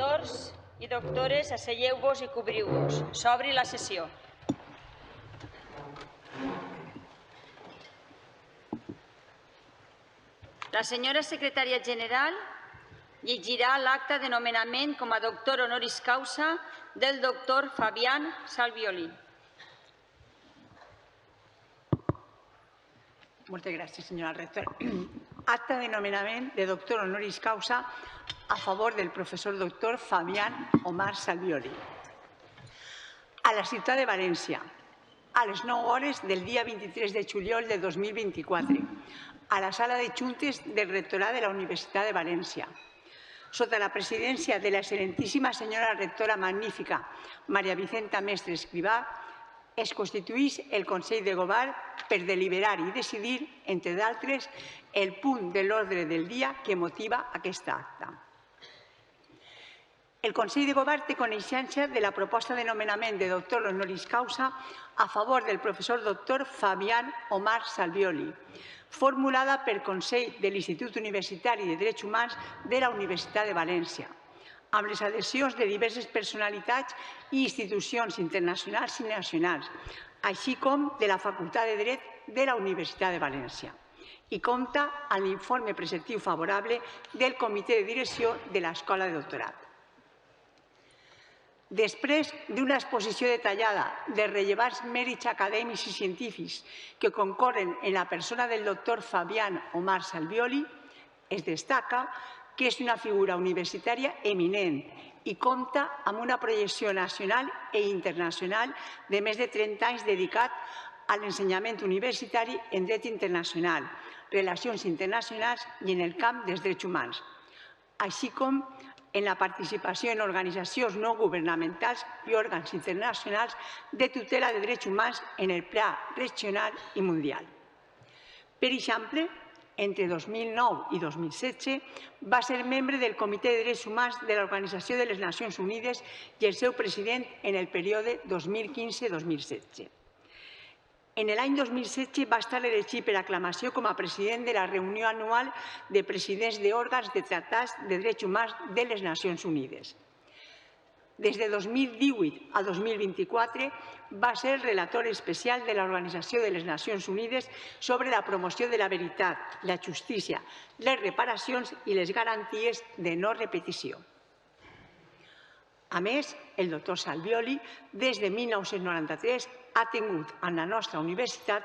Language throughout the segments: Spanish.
doctors i doctores, asseieu-vos i cobriu-vos. S'obri la sessió. La senyora secretària general llegirà l'acta de nomenament com a doctor honoris causa del doctor Fabián Salvioli. Moltes gràcies, senyora rectora. Acta de nomenament de doctor honoris causa a favor del professor doctor Fabián Omar Salvioli. A la ciutat de València, a les 9 hores del dia 23 de juliol de 2024, a la sala de juntes del rectorat de la Universitat de València, sota la presidència de l'excel·lentíssima senyora rectora magnífica Maria Vicenta Mestre Escrivà, es constituïx el Consell de Govern per deliberar i decidir, entre d'altres, el punt de l'ordre del dia que motiva aquesta acta. El Consell de Govern té coneixença de la proposta de nomenament de doctor honoris causa a favor del professor doctor Fabián Omar Salvioli, formulada pel Consell de l'Institut Universitari de Drets Humans de la Universitat de València, amb les adhesions de diverses personalitats i institucions internacionals i nacionals, així com de la Facultat de Dret de la Universitat de València, i compta amb l'informe preceptiu favorable del Comitè de Direcció de l'Escola de Doctorat. Després d'una exposició detallada de rellevants mèrits acadèmics i científics que concorren en la persona del doctor Fabián Omar Salvioli, es destaca que és una figura universitària eminent i compta amb una projecció nacional i internacional de més de 30 anys dedicat a l'ensenyament universitari en dret internacional, relacions internacionals i en el camp dels drets humans, així com en la participació en organitzacions no governamentals i òrgans internacionals de tutela de drets humans en el pla regional i mundial. Per exemple, entre 2009 i 2016 va ser membre del Comitè de Drets Humans de l'Organització de les Nacions Unides i el seu president en el període 2015-2016. En l'any 2016 va estar elegit per aclamació com a president de la reunió anual de presidents d'òrgans de tractats de drets humans de les Nacions Unides. Des de 2018 a 2024 va ser relator especial de l'Organització de les Nacions Unides sobre la promoció de la veritat, la justícia, les reparacions i les garanties de no repetició. A més, el doctor Salvioli, des de 1993, ha tingut amb la nostra universitat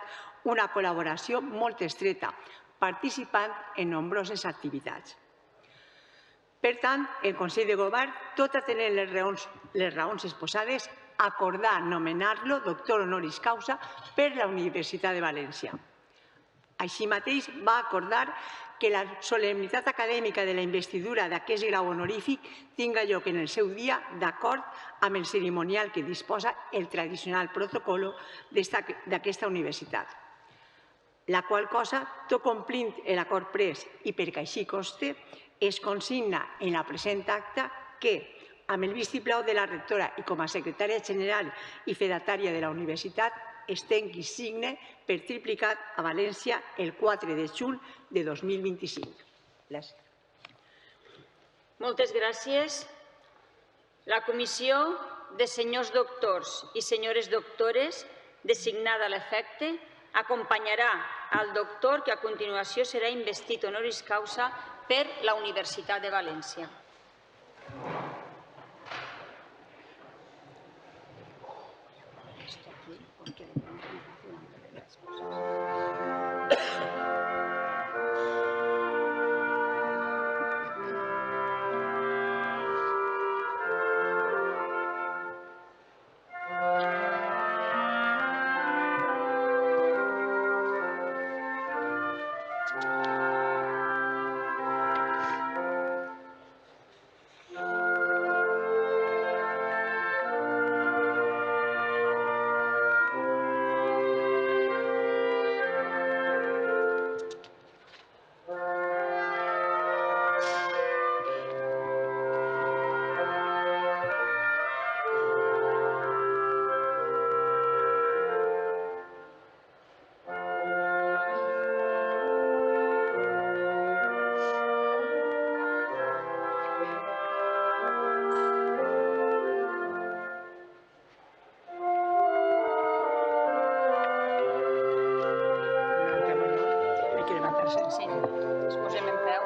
una col·laboració molt estreta, participant en nombroses activitats. Per tant, el Consell de Govern, tot atenent les raons exposades, acordà nomenar-lo doctor honoris causa per la Universitat de València. Així mateix, va acordar que la solemnitat acadèmica de la investidura d'aquest grau honorífic tinga lloc en el seu dia d'acord amb el cerimonial que disposa el tradicional protocol d'aquesta universitat. La qual cosa, tot complint l'acord pres i perquè així conste, es consigna en la present acta que, amb el vistiplau de la rectora i com a secretària general i fedatària de la universitat, es tengui signe per triplicat a València el 4 de juny de 2025. Gràcies. Moltes gràcies. La comissió de senyors doctors i senyores doctores designada a l'efecte acompanyarà al doctor que a continuació serà investit honoris causa per la Universitat de València. present. Sí, ens posem en peu.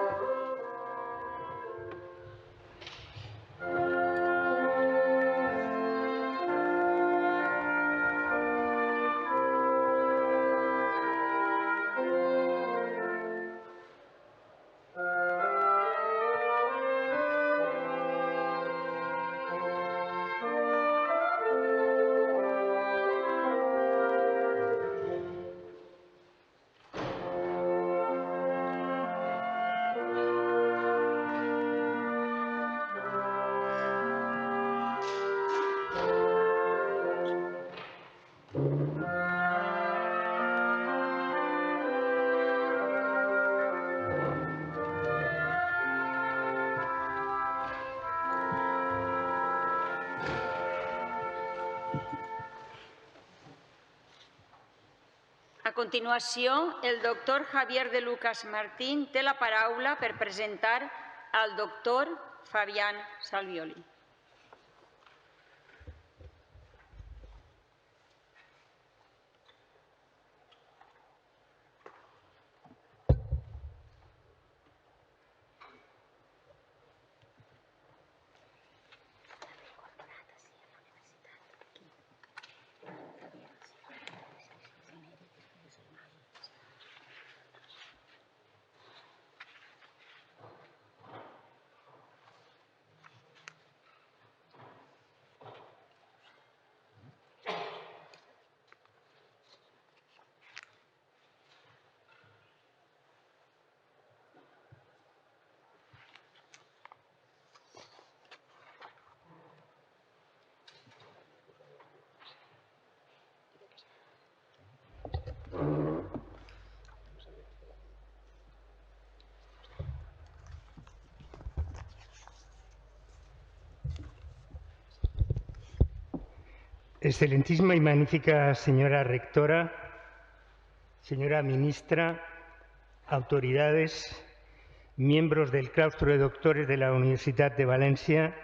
A continuació, el doctor Javier de Lucas Martín té la paraula per presentar al doctor Fabián Salvioli. Excelentísima y magnífica señora rectora, señora ministra, autoridades, miembros del claustro de doctores de la Universidad de Valencia,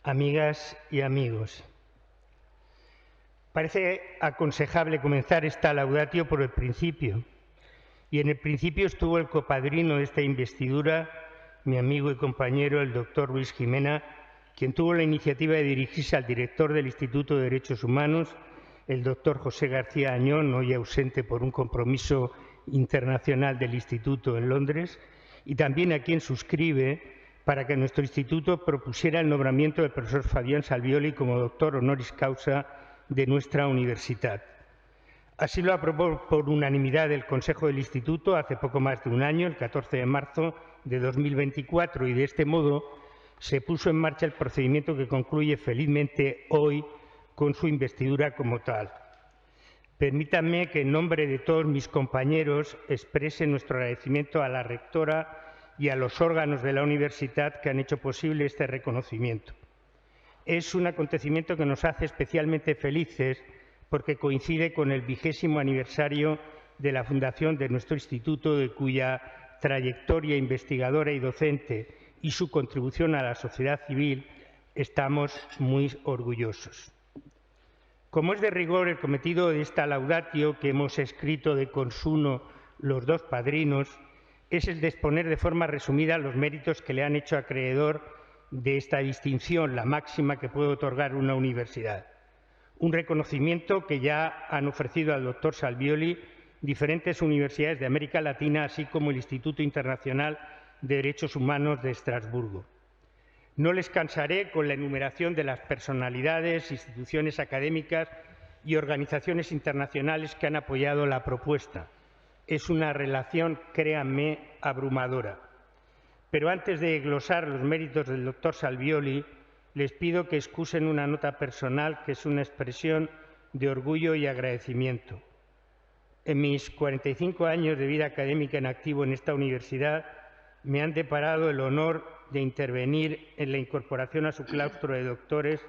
amigas y amigos. Parece aconsejable comenzar esta laudatio por el principio, y en el principio estuvo el copadrino de esta investidura, mi amigo y compañero, el doctor Luis Jimena, quien tuvo la iniciativa de dirigirse al director del Instituto de Derechos Humanos, el doctor José García Añón, hoy ausente por un compromiso internacional del Instituto en Londres, y también a quien suscribe para que nuestro instituto propusiera el nombramiento del profesor Fabián Salvioli como doctor honoris causa de nuestra universidad. Así lo aprobó por unanimidad el Consejo del Instituto hace poco más de un año, el 14 de marzo de 2024, y de este modo se puso en marcha el procedimiento que concluye felizmente hoy con su investidura como tal. Permítanme que en nombre de todos mis compañeros exprese nuestro agradecimiento a la rectora y a los órganos de la universidad que han hecho posible este reconocimiento. Es un acontecimiento que nos hace especialmente felices porque coincide con el 20º aniversario de la fundación de nuestro instituto, de cuya trayectoria investigadora y docente y su contribución a la sociedad civil estamos muy orgullosos. Como es de rigor el cometido de esta laudatio que hemos escrito de consuno los dos padrinos, es el de exponer de forma resumida los méritos que le han hecho acreedor de esta distinción, la máxima que puede otorgar una universidad. Un reconocimiento que ya han ofrecido al doctor Salvioli diferentes universidades de América Latina, así como el Instituto Internacional de Derechos Humanos de Estrasburgo. No les cansaré con la enumeración de las personalidades, instituciones académicas y organizaciones internacionales que han apoyado la propuesta. Es una relación, créanme, abrumadora. Pero antes de glosar los méritos del doctor Salvioli, les pido que excusen una nota personal que es una expresión de orgullo y agradecimiento. En mis 45 años de vida académica en activo en esta universidad, me han deparado el honor de intervenir en la incorporación a su claustro de doctores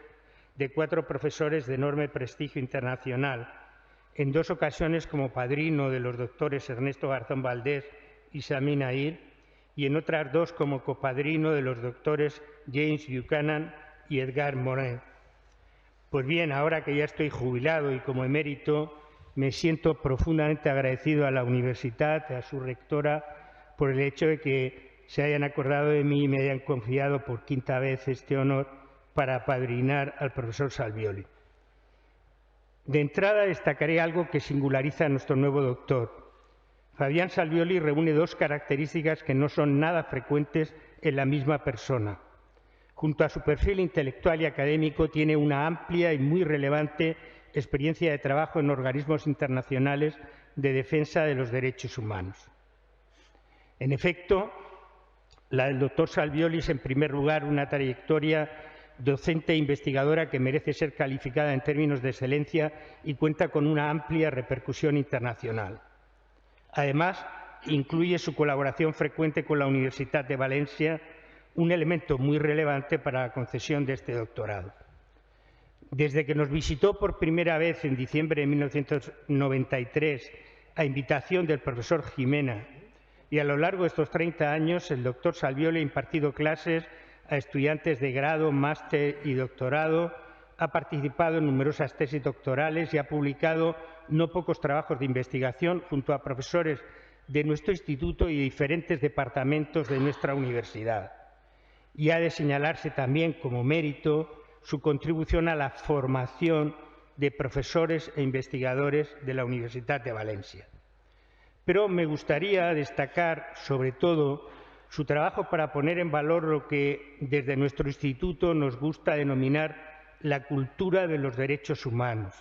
de 4 profesores de enorme prestigio internacional, en 2 ocasiones como padrino de los doctores Ernesto Garzón Valdés y Sami Nair, y en otras 2 como copadrino de los doctores James Buchanan y Edgar Morin. Pues bien, ahora que ya estoy jubilado y como emérito, Me siento profundamente agradecido a la universidad, a su rectora, por el hecho de que se hayan acordado de mí y me hayan confiado por quinta vez este honor para apadrinar al profesor Salvioli. De entrada destacaré algo que singulariza a nuestro nuevo doctor. Fabián Salvioli reúne dos características que no son nada frecuentes en la misma persona. Junto a su perfil intelectual y académico, tiene una amplia y muy relevante experiencia de trabajo en organismos internacionales de defensa de los derechos humanos. En efecto, la del doctor Salvioli es, en primer lugar, una trayectoria docente e investigadora que merece ser calificada en términos de excelencia y cuenta con una amplia repercusión internacional. Además, incluye su colaboración frecuente con la Universidad de Valencia, un elemento muy relevante para la concesión de este doctorado. Desde que nos visitó por primera vez en diciembre de 1993, a invitación del profesor Gimena, y a lo largo de estos 30 años, el doctor Salvioli ha impartido clases a estudiantes de grado, máster y doctorado, ha participado en numerosas tesis doctorales y ha publicado no pocos trabajos de investigación junto a profesores de nuestro instituto y de diferentes departamentos de nuestra universidad. Y ha de señalarse también como mérito su contribución a la formación de profesores e investigadores de la Universidad de Valencia. Pero me gustaría destacar, sobre todo, su trabajo para poner en valor lo que desde nuestro instituto nos gusta denominar la cultura de los derechos humanos,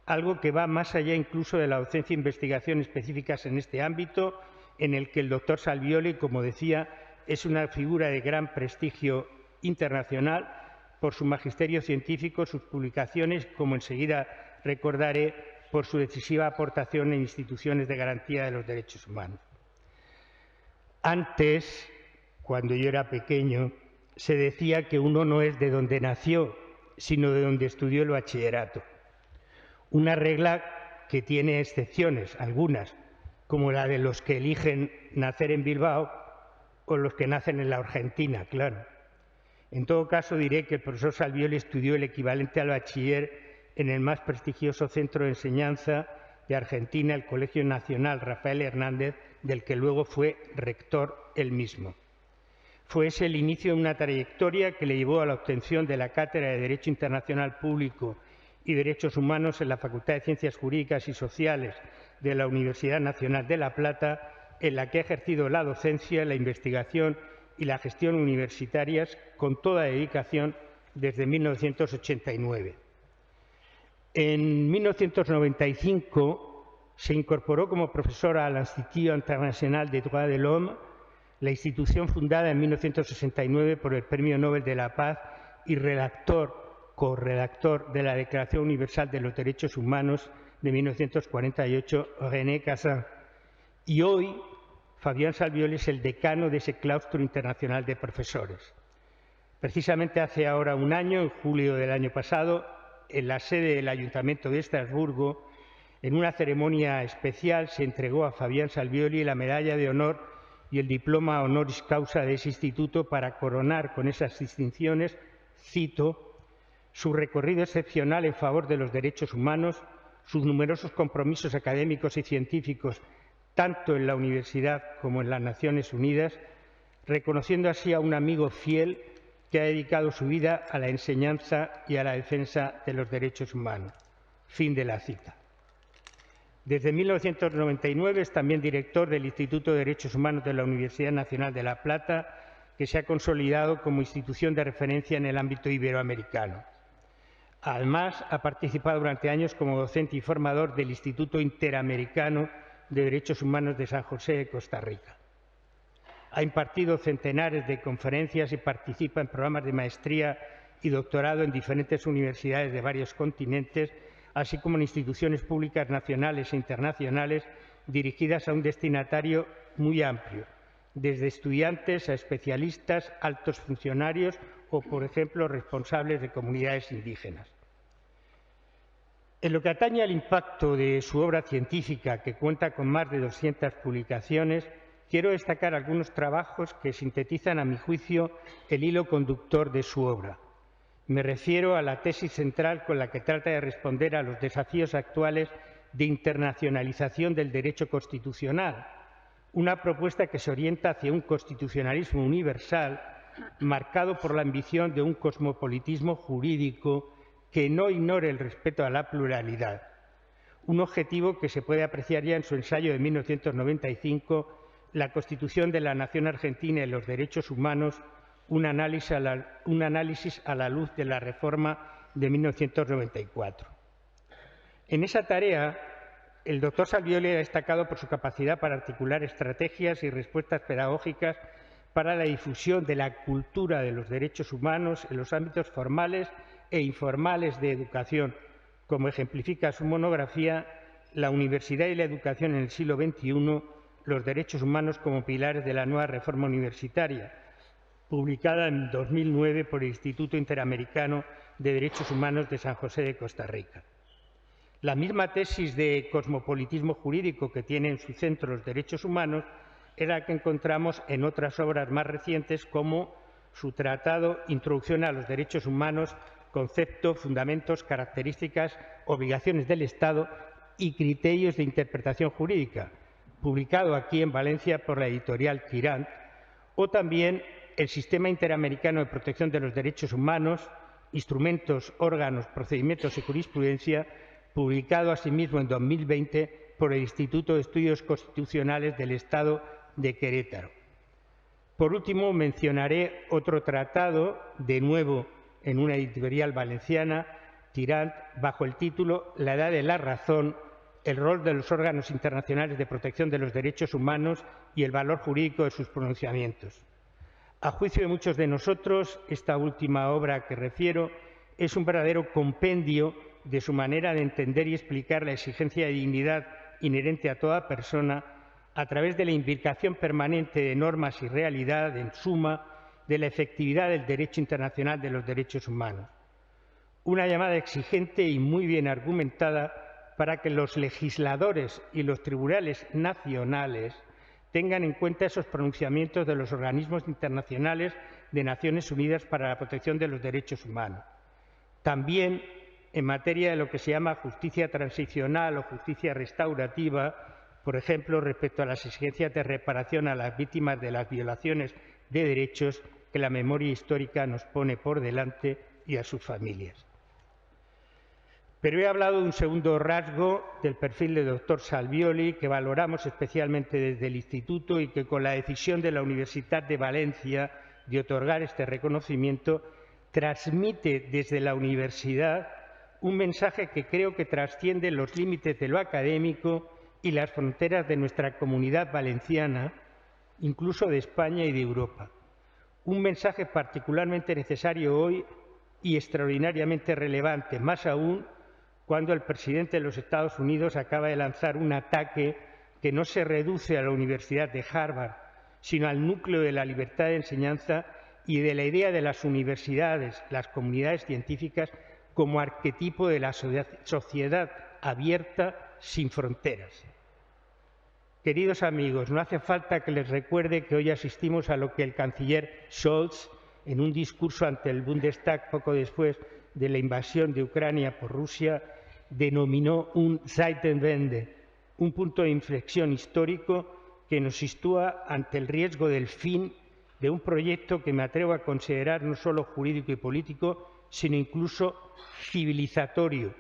algo que va más allá incluso de la docencia e investigación específicas en este ámbito, en el que el doctor Salvioli, como decía, es una figura de gran prestigio internacional por su magisterio científico, sus publicaciones, como enseguida recordaré, por su decisiva aportación en instituciones de garantía de los derechos humanos. Antes, cuando yo era pequeño, se decía que uno no es de donde nació, sino de donde estudió el bachillerato. Una regla que tiene excepciones, algunas, como la de los que eligen nacer en Bilbao o los que nacen en la Argentina, claro. En todo caso, diré que el profesor Salvioli estudió el equivalente al bachiller en el más prestigioso centro de enseñanza de Argentina, el Colegio Nacional Rafael Hernández, del que luego fue rector él mismo. Fue ese el inicio de una trayectoria que le llevó a la obtención de la Cátedra de Derecho Internacional Público y Derechos Humanos en la Facultad de Ciencias Jurídicas y Sociales de la Universidad Nacional de La Plata, en la que ha ejercido la docencia, la investigación y la gestión universitarias con toda dedicación desde 1989. En 1995 se incorporó como profesora al Institut International des Droits de l'Homme, la institución fundada en 1969 por el Premio Nobel de la Paz y corredactor de la Declaración Universal de los Derechos Humanos de 1948, René Cassin. Y hoy Fabián Salvioli es el decano de ese claustro internacional de profesores. Precisamente hace ahora un año, en julio del año pasado, en la sede del Ayuntamiento de Estrasburgo, en una ceremonia especial, se entregó a Fabián Salvioli la medalla de honor y el diploma honoris causa de ese instituto para coronar con esas distinciones, cito, su recorrido excepcional en favor de los derechos humanos, sus numerosos compromisos académicos y científicos, tanto en la universidad como en las Naciones Unidas, reconociendo así a un amigo fiel que ha dedicado su vida a la enseñanza y a la defensa de los derechos humanos. Fin de la cita. Desde 1999 es también director del Instituto de Derechos Humanos de la Universidad Nacional de La Plata, que se ha consolidado como institución de referencia en el ámbito iberoamericano. Además, ha participado durante años como docente y formador del Instituto Interamericano de Derechos Humanos de San José de Costa Rica. Ha impartido centenares de conferencias y participa en programas de maestría y doctorado en diferentes universidades de varios continentes, así como en instituciones públicas nacionales e internacionales dirigidas a un destinatario muy amplio, desde estudiantes a especialistas, altos funcionarios o, por ejemplo, responsables de comunidades indígenas. En lo que atañe al impacto de su obra científica, que cuenta con más de 200 publicaciones, quiero destacar algunos trabajos que sintetizan, a mi juicio, el hilo conductor de su obra. Me refiero a la tesis central con la que trata de responder a los desafíos actuales de internacionalización del derecho constitucional, una propuesta que se orienta hacia un constitucionalismo universal marcado por la ambición de un cosmopolitismo jurídico que no ignore el respeto a la pluralidad, un objetivo que se puede apreciar ya en su ensayo de 1995, La Constitución de la Nación Argentina y los Derechos Humanos, un análisis a la luz de la reforma de 1994. En esa tarea, el doctor Salvioli ha destacado por su capacidad para articular estrategias y respuestas pedagógicas para la difusión de la cultura de los derechos humanos en los ámbitos formales e informales de educación, como ejemplifica su monografía La Universidad y la Educación en el siglo XXI, los derechos humanos como pilares de la nueva reforma universitaria, publicada en 2009 por el Instituto Interamericano de Derechos Humanos de San José de Costa Rica. La misma tesis de cosmopolitismo jurídico que tiene en su centro los derechos humanos es la que encontramos en otras obras más recientes, como su tratado Introducción a los Derechos Humanos, Concepto, Fundamentos, Características, Obligaciones del Estado y Criterios de Interpretación Jurídica, publicado aquí en Valencia por la editorial Tirant, o también el Sistema Interamericano de Protección de los Derechos Humanos, Instrumentos, Órganos, Procedimientos y Jurisprudencia, publicado asimismo en 2020 por el Instituto de Estudios Constitucionales del Estado de Querétaro. Por último, mencionaré otro tratado, de nuevo en una editorial valenciana, Tirant, bajo el título La Edad de la Razón, el rol de los órganos internacionales de protección de los derechos humanos y el valor jurídico de sus pronunciamientos. A juicio de muchos de nosotros, esta última obra que refiero es un verdadero compendio de su manera de entender y explicar la exigencia de dignidad inherente a toda persona a través de la imbricación permanente de normas y realidad, en suma, de la efectividad del derecho internacional de los derechos humanos. Una llamada exigente y muy bien argumentada para que los legisladores y los tribunales nacionales tengan en cuenta esos pronunciamientos de los organismos internacionales de Naciones Unidas para la protección de los derechos humanos. También en materia de lo que se llama justicia transicional o justicia restaurativa, por ejemplo, respecto a las exigencias de reparación a las víctimas de las violaciones de derechos que la memoria histórica nos pone por delante, y a sus familias. Pero he hablado de un segundo rasgo del perfil del doctor Salvioli, que valoramos especialmente desde el Instituto y que, con la decisión de la Universidad de Valencia de otorgar este reconocimiento, transmite desde la universidad un mensaje que creo que trasciende los límites de lo académico y las fronteras de nuestra comunidad valenciana, incluso de España y de Europa. Un mensaje particularmente necesario hoy y extraordinariamente relevante, más aún cuando el presidente de los Estados Unidos acaba de lanzar un ataque que no se reduce a la Universidad de Harvard, sino al núcleo de la libertad de enseñanza y de la idea de las universidades, las comunidades científicas, como arquetipo de la sociedad abierta sin fronteras. Queridos amigos, no hace falta que les recuerde que hoy asistimos a lo que el canciller Scholz, en un discurso ante el Bundestag poco después de la invasión de Ucrania por Rusia, denominó un Zeitenwende, un punto de inflexión histórico que nos sitúa ante el riesgo del fin de un proyecto que me atrevo a considerar no solo jurídico y político, sino incluso civilizatorio,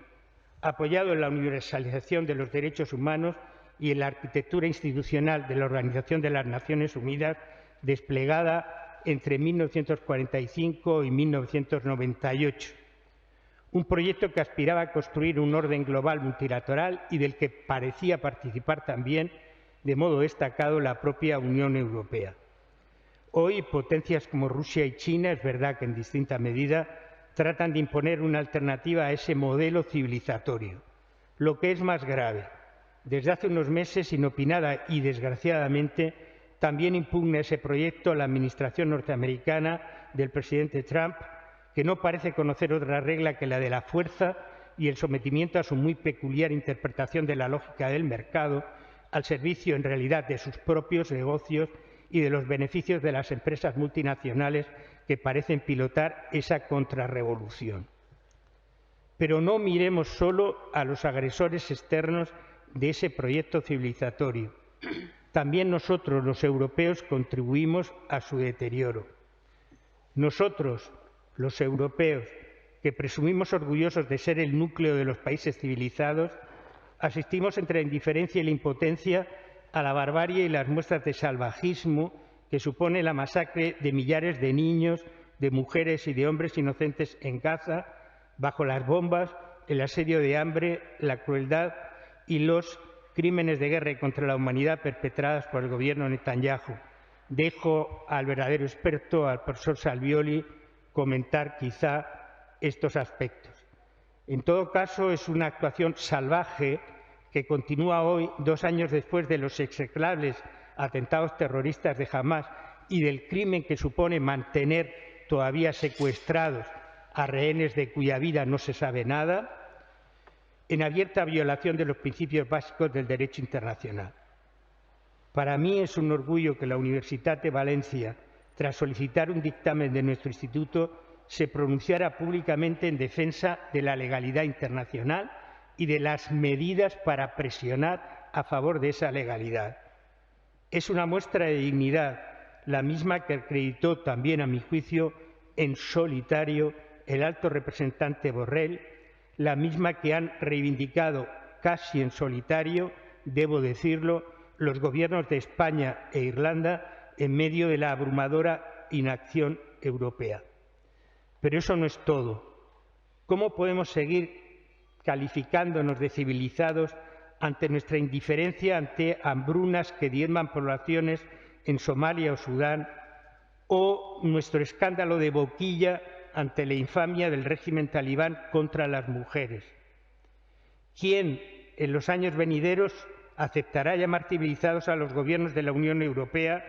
apoyado en la universalización de los derechos humanos y en la arquitectura institucional de la Organización de las Naciones Unidas, desplegada entre 1945 y 1998. Un proyecto que aspiraba a construir un orden global multilateral y del que parecía participar también, de modo destacado, la propia Unión Europea. Hoy, potencias como Rusia y China, es verdad que en distinta medida, tratan de imponer una alternativa a ese modelo civilizatorio. Lo que es más grave, desde hace unos meses, inopinada y desgraciadamente, también impugna ese proyecto la administración norteamericana del presidente Trump, que no parece conocer otra regla que la de la fuerza y el sometimiento a su muy peculiar interpretación de la lógica del mercado, al servicio en realidad de sus propios negocios y de los beneficios de las empresas multinacionales que parecen pilotar esa contrarrevolución. Pero no miremos solo a los agresores externos de ese proyecto civilizatorio. También nosotros, los europeos, contribuimos a su deterioro. Nosotros, los europeos, que presumimos orgullosos de ser el núcleo de los países civilizados, asistimos entre la indiferencia y la impotencia a la barbarie y las muestras de salvajismo que supone la masacre de millares de niños, de mujeres y de hombres inocentes en Gaza, bajo las bombas, el asedio de hambre, la crueldad y los crímenes de guerra contra la humanidad perpetradas por el gobierno Netanyahu. Dejo al verdadero experto, al profesor Salvioli, comentar quizá estos aspectos. En todo caso, es una actuación salvaje que continúa hoy, 2 años después de los execrables atentados terroristas de Hamás y del crimen que supone mantener todavía secuestrados a rehenes de cuya vida no se sabe nada, en abierta violación de los principios básicos del derecho internacional. Para mí es un orgullo que la Universitat de Valencia, tras solicitar un dictamen de nuestro instituto, se pronunciara públicamente en defensa de la legalidad internacional y de las medidas para presionar a favor de esa legalidad. Es una muestra de dignidad, la misma que acreditó también, a mi juicio, en solitario el alto representante Borrell, la misma que han reivindicado casi en solitario, debo decirlo, los gobiernos de España e Irlanda en medio de la abrumadora inacción europea. Pero eso no es todo. ¿Cómo podemos seguir calificándonos de civilizados ante nuestra indiferencia ante hambrunas que diezman poblaciones en Somalia o Sudán, o nuestro escándalo de boquilla ante la infamia del régimen talibán contra las mujeres? ¿Quién en los años venideros aceptará llamar civilizados a los gobiernos de la Unión Europea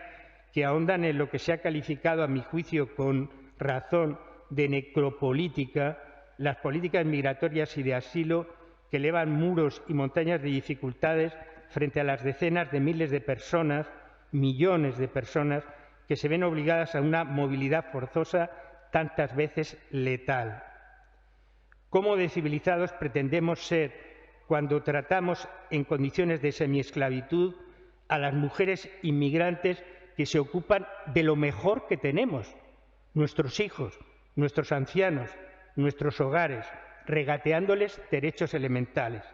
que ahondan en lo que se ha calificado, a mi juicio con razón, de necropolítica, las políticas migratorias y de asilo que elevan muros y montañas de dificultades frente a las decenas de miles de personas, millones de personas, que se ven obligadas a una movilidad forzosa tantas veces letal? ¿Cómo de civilizados pretendemos ser cuando tratamos en condiciones de semiesclavitud a las mujeres inmigrantes que se ocupan de lo mejor que tenemos, nuestros hijos, nuestros ancianos, nuestros hogares, regateándoles derechos elementales?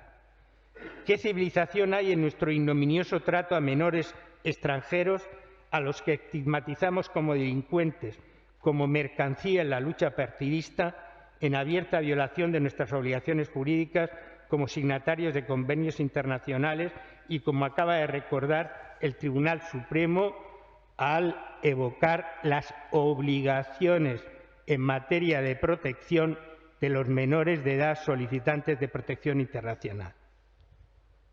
¿Qué civilización hay en nuestro ignominioso trato a menores extranjeros a los que estigmatizamos como delincuentes, como mercancía en la lucha partidista, en abierta violación de nuestras obligaciones jurídicas como signatarios de convenios internacionales y como acaba de recordar el Tribunal Supremo al evocar las obligaciones en materia de protección de los menores de edad solicitantes de protección internacional?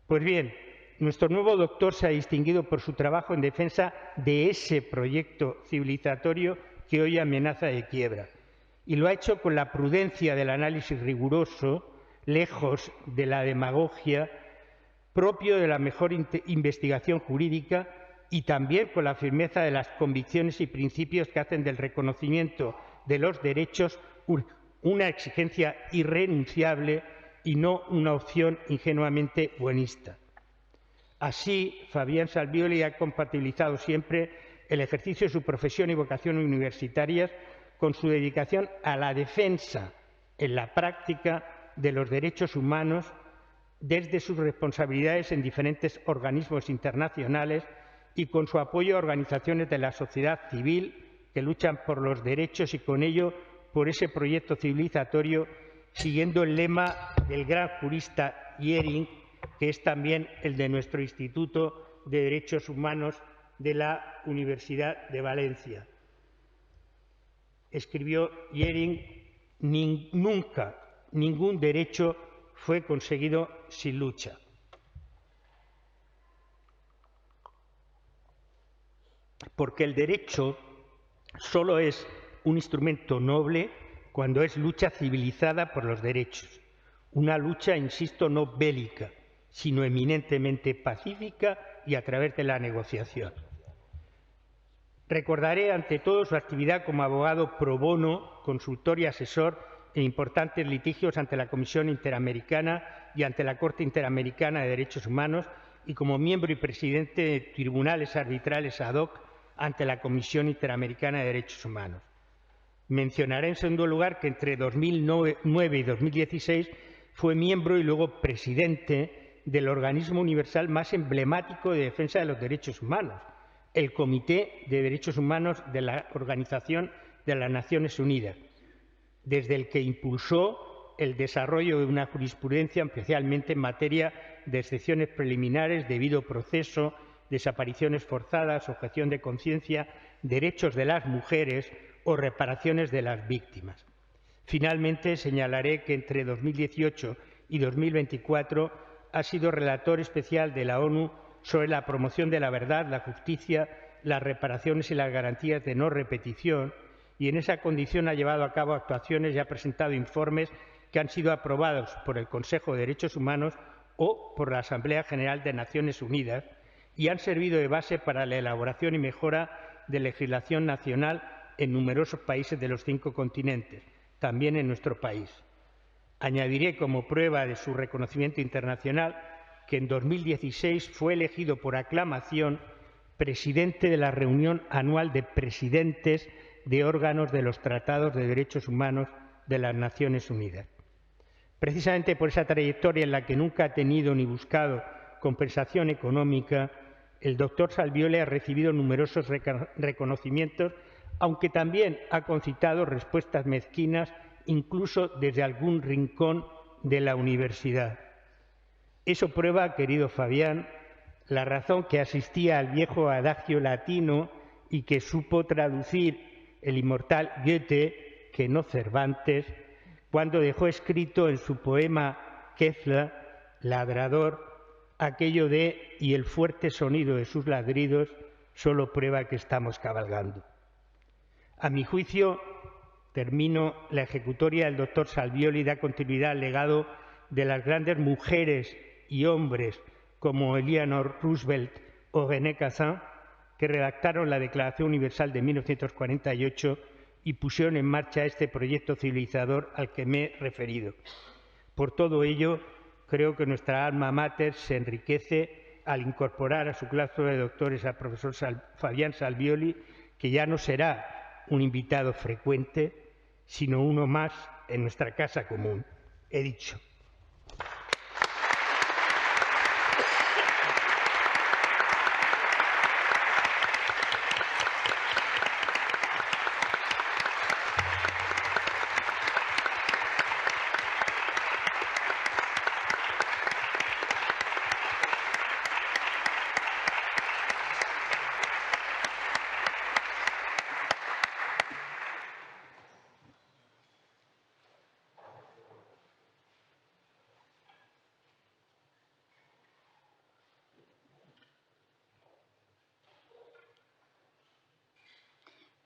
Pues bien, nuestro nuevo doctor se ha distinguido por su trabajo en defensa de ese proyecto civilizatorio que hoy amenaza de quiebra, y lo ha hecho con la prudencia del análisis riguroso, lejos de la demagogia, propio de la mejor investigación jurídica, y también con la firmeza de las convicciones y principios que hacen del reconocimiento de los derechos una exigencia irrenunciable y no una opción ingenuamente buenista. Así, Fabián Salvioli ha compatibilizado siempre el ejercicio de su profesión y vocación universitarias con su dedicación a la defensa en la práctica de los derechos humanos desde sus responsabilidades en diferentes organismos internacionales y con su apoyo a organizaciones de la sociedad civil que luchan por los derechos y con ello por ese proyecto civilizatorio, siguiendo el lema del gran jurista Jhering, que es también el de nuestro Instituto de Derechos Humanos de la Universidad de Valencia. Escribió Jhering: nunca ningún derecho fue conseguido sin lucha. Porque el derecho solo es un instrumento noble cuando es lucha civilizada por los derechos. Una lucha, insisto, no bélica, sino eminentemente pacífica y a través de la negociación. Recordaré ante todo su actividad como abogado pro bono, consultor y asesor en importantes litigios ante la Comisión Interamericana y ante la Corte Interamericana de Derechos Humanos y como miembro y presidente de tribunales arbitrales ad hoc ante la Comisión Interamericana de Derechos Humanos. Mencionaré, en segundo lugar, que entre 2009 y 2016 fue miembro y luego presidente del organismo universal más emblemático de defensa de los derechos humanos, el Comité de Derechos Humanos de la Organización de las Naciones Unidas, desde el que impulsó el desarrollo de una jurisprudencia especialmente en materia de excepciones preliminares, debido proceso, desapariciones forzadas, objeción de conciencia, derechos de las mujeres o reparaciones de las víctimas. Finalmente, señalaré que entre 2018 y 2024 ha sido relator especial de la ONU sobre la promoción de la verdad, la justicia, las reparaciones y las garantías de no repetición, y en esa condición ha llevado a cabo actuaciones y ha presentado informes que han sido aprobados por el Consejo de Derechos Humanos o por la Asamblea General de Naciones Unidas y han servido de base para la elaboración y mejora de legislación nacional en numerosos países de los 5 continentes, también en nuestro país. Añadiré como prueba de su reconocimiento internacional que en 2016 fue elegido por aclamación presidente de la reunión anual de presidentes de órganos de los Tratados de Derechos Humanos de las Naciones Unidas. Precisamente por esa trayectoria en la que nunca ha tenido ni buscado compensación económica, el doctor Salvioli ha recibido numerosos reconocimientos, aunque también ha concitado respuestas mezquinas, incluso desde algún rincón de la universidad. Eso prueba, querido Fabián, la razón que asistía al viejo adagio latino y que supo traducir el inmortal Goethe, que no Cervantes, cuando dejó escrito en su poema Kefla, Ladrador, aquello de «y el fuerte sonido de sus ladridos solo prueba que estamos cabalgando». A mi juicio, termino, la ejecutoria del doctor Salvioli da continuidad al legado de las grandes mujeres y hombres como Eleanor Roosevelt o René Cassin, que redactaron la Declaración Universal de 1948 y pusieron en marcha este proyecto civilizador al que me he referido. Por todo ello, creo que nuestra alma mater se enriquece al incorporar a su claustro de doctores al profesor Fabián Salvioli, que ya no será un invitado frecuente, sino uno más en nuestra casa común. He dicho.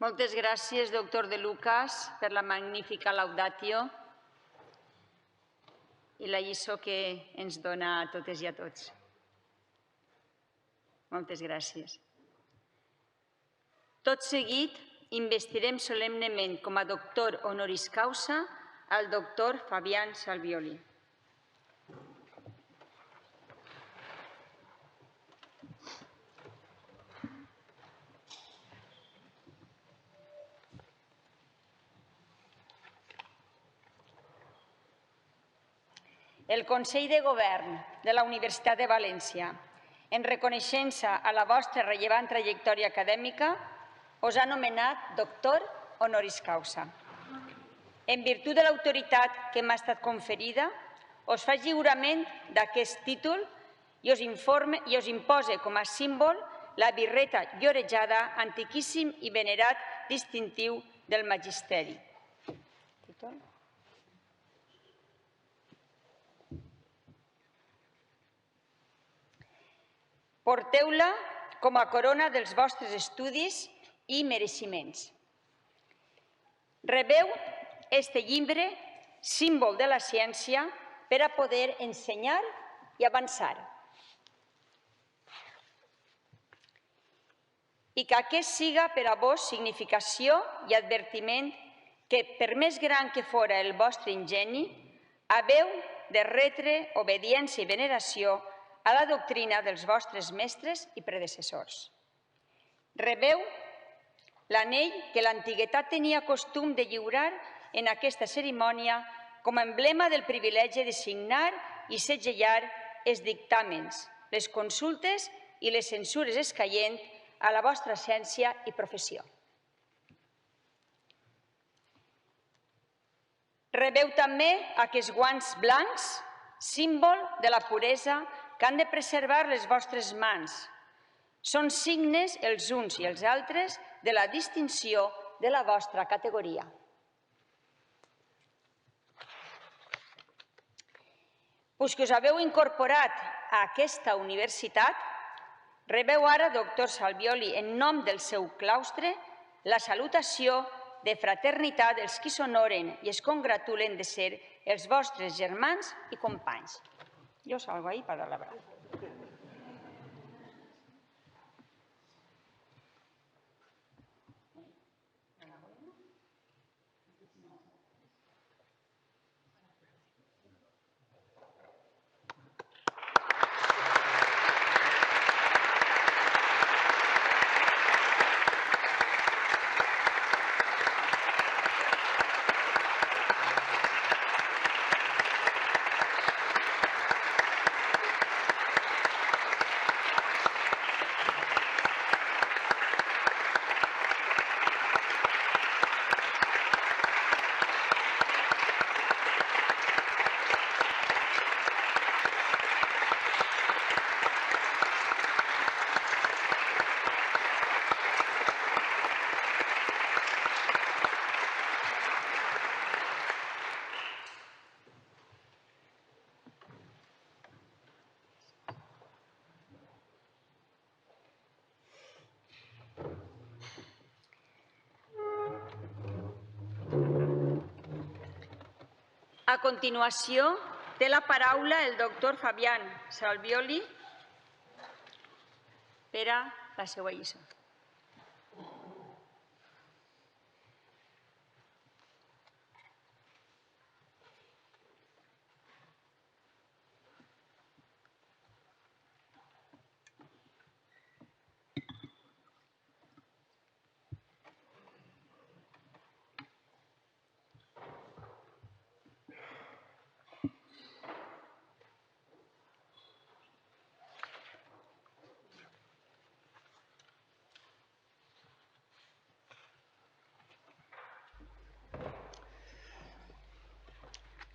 Moltes gràcies, doctor De Lucas, per la magnífica laudatio i la lliçó que ens dona a totes i a tots. Moltes gràcies. Tot seguit, investirem solemnement com a doctor honoris causa al doctor Fabián Salvioli. El Consell de Govern de la Universitat de València, en reconeixença a la vostra rellevant trajectòria acadèmica, us ha nomenat doctor honoris causa. En virtut de l'autoritat que m'ha estat conferida, us faig lliurament d'aquest títol i us impose com a símbol la birreta llorejada, antiquíssim i venerat distintiu del magisteri. Porteu-la com a corona dels vostres estudis i mereixements. Rebeu este llibre, símbol de la ciència, per a poder ensenyar i avançar. I que aquest siga per a vos significació i advertiment que, per més gran que fora el vostre ingeni, haveu de retre obediència i veneració a la doctrina dels vostres mestres i predecessors. Rebeu l'anell que l'antiguitat tenia costum de lliurar en aquesta cerimònia com a emblema del privilegi de signar i segellar els dictàmens, les consultes i les censures escaient a la vostra essència i professió. Rebeu també aquests guants blancs, símbol de la puresa que han de preservar les vostres mans. Són signes els uns i els altres de la distinció de la vostra categoria. Pues que us haveu incorporat a aquesta universitat, rebeu ara, doctor Salvioli, en nom del seu claustre, la salutació de fraternitat dels qui s'honoren i es congratulen de ser els vostres germans i companys. Jo salgo ahí para la brava. A continuació, té la paraula el doctor Fabián Salvioli per a la seva lliçó.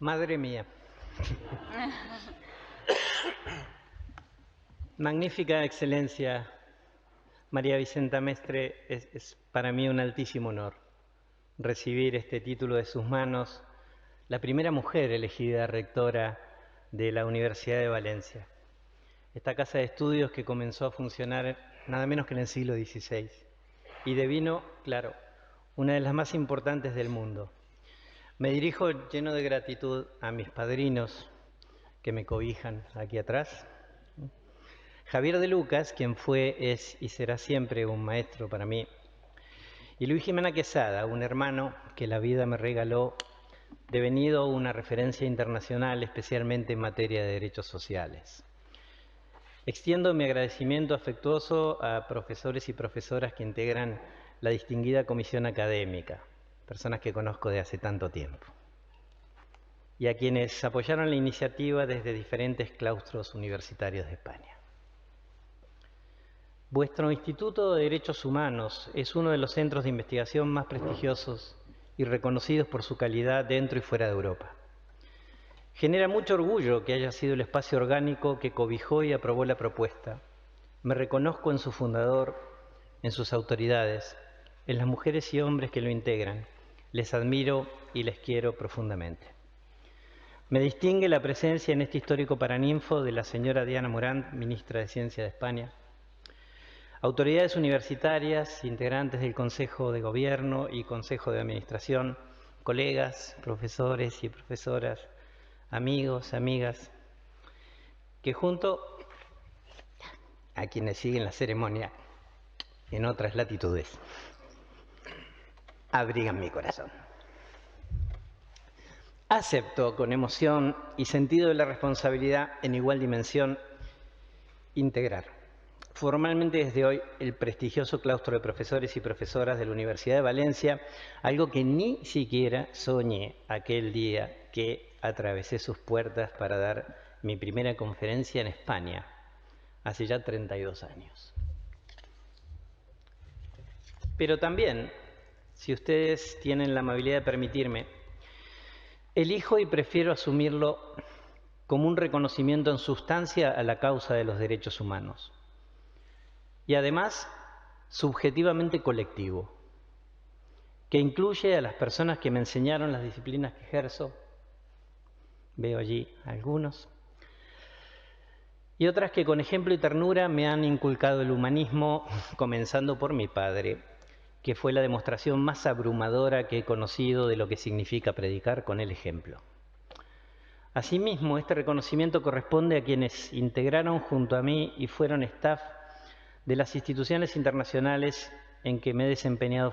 Madre mía. Magnífica excelencia, María Vicenta Mestre, es para mí un altísimo honor recibir este título de sus manos, la primera mujer elegida rectora de la Universidad de Valencia, esta casa de estudios que comenzó a funcionar nada menos que en el siglo XVI y devino, claro, una de las más importantes del mundo. Me dirijo lleno de gratitud a mis padrinos que me cobijan aquí atrás. Javier de Lucas, quien fue, es y será siempre un maestro para mí. Y Luis Jimena Quesada, un hermano que la vida me regaló, devenido una referencia internacional, especialmente en materia de derechos sociales. Extiendo mi agradecimiento afectuoso a profesores y profesoras que integran la distinguida comisión académica, personas que conozco de hace tanto tiempo, y a quienes apoyaron la iniciativa desde diferentes claustros universitarios de España. Vuestro Instituto de Derechos Humanos es uno de los centros de investigación más prestigiosos y reconocidos por su calidad dentro y fuera de Europa. Genera mucho orgullo que haya sido el espacio orgánico que cobijó y aprobó la propuesta. Me reconozco en su fundador, en sus autoridades, en las mujeres y hombres que lo integran. Les admiro y les quiero profundamente. Me distingue la presencia en este histórico paraninfo de la señora Diana Morant, ministra de Ciencia de España, autoridades universitarias, integrantes del Consejo de Gobierno y Consejo de Administración, colegas, profesores y profesoras, amigos, amigas, que junto a quienes siguen la ceremonia en otras latitudes, abrigan mi corazón. Acepto con emoción y sentido de la responsabilidad en igual dimensión integrar formalmente desde hoy el prestigioso claustro de profesores y profesoras de la Universidad de Valencia, algo que ni siquiera soñé aquel día que atravesé sus puertas para dar mi primera conferencia en España, hace ya 32 años. Pero también, si ustedes tienen la amabilidad de permitirme, elijo y prefiero asumirlo como un reconocimiento en sustancia a la causa de los derechos humanos. Y además, subjetivamente colectivo, que incluye a las personas que me enseñaron las disciplinas que ejerzo, veo allí algunos, y otras que con ejemplo y ternura me han inculcado el humanismo, comenzando por mi padre, que fue la demostración más abrumadora que he conocido de lo que significa predicar con el ejemplo. Asimismo, este reconocimiento corresponde a quienes integraron junto a mí y fueron staff de las instituciones internacionales en que me he desempeñado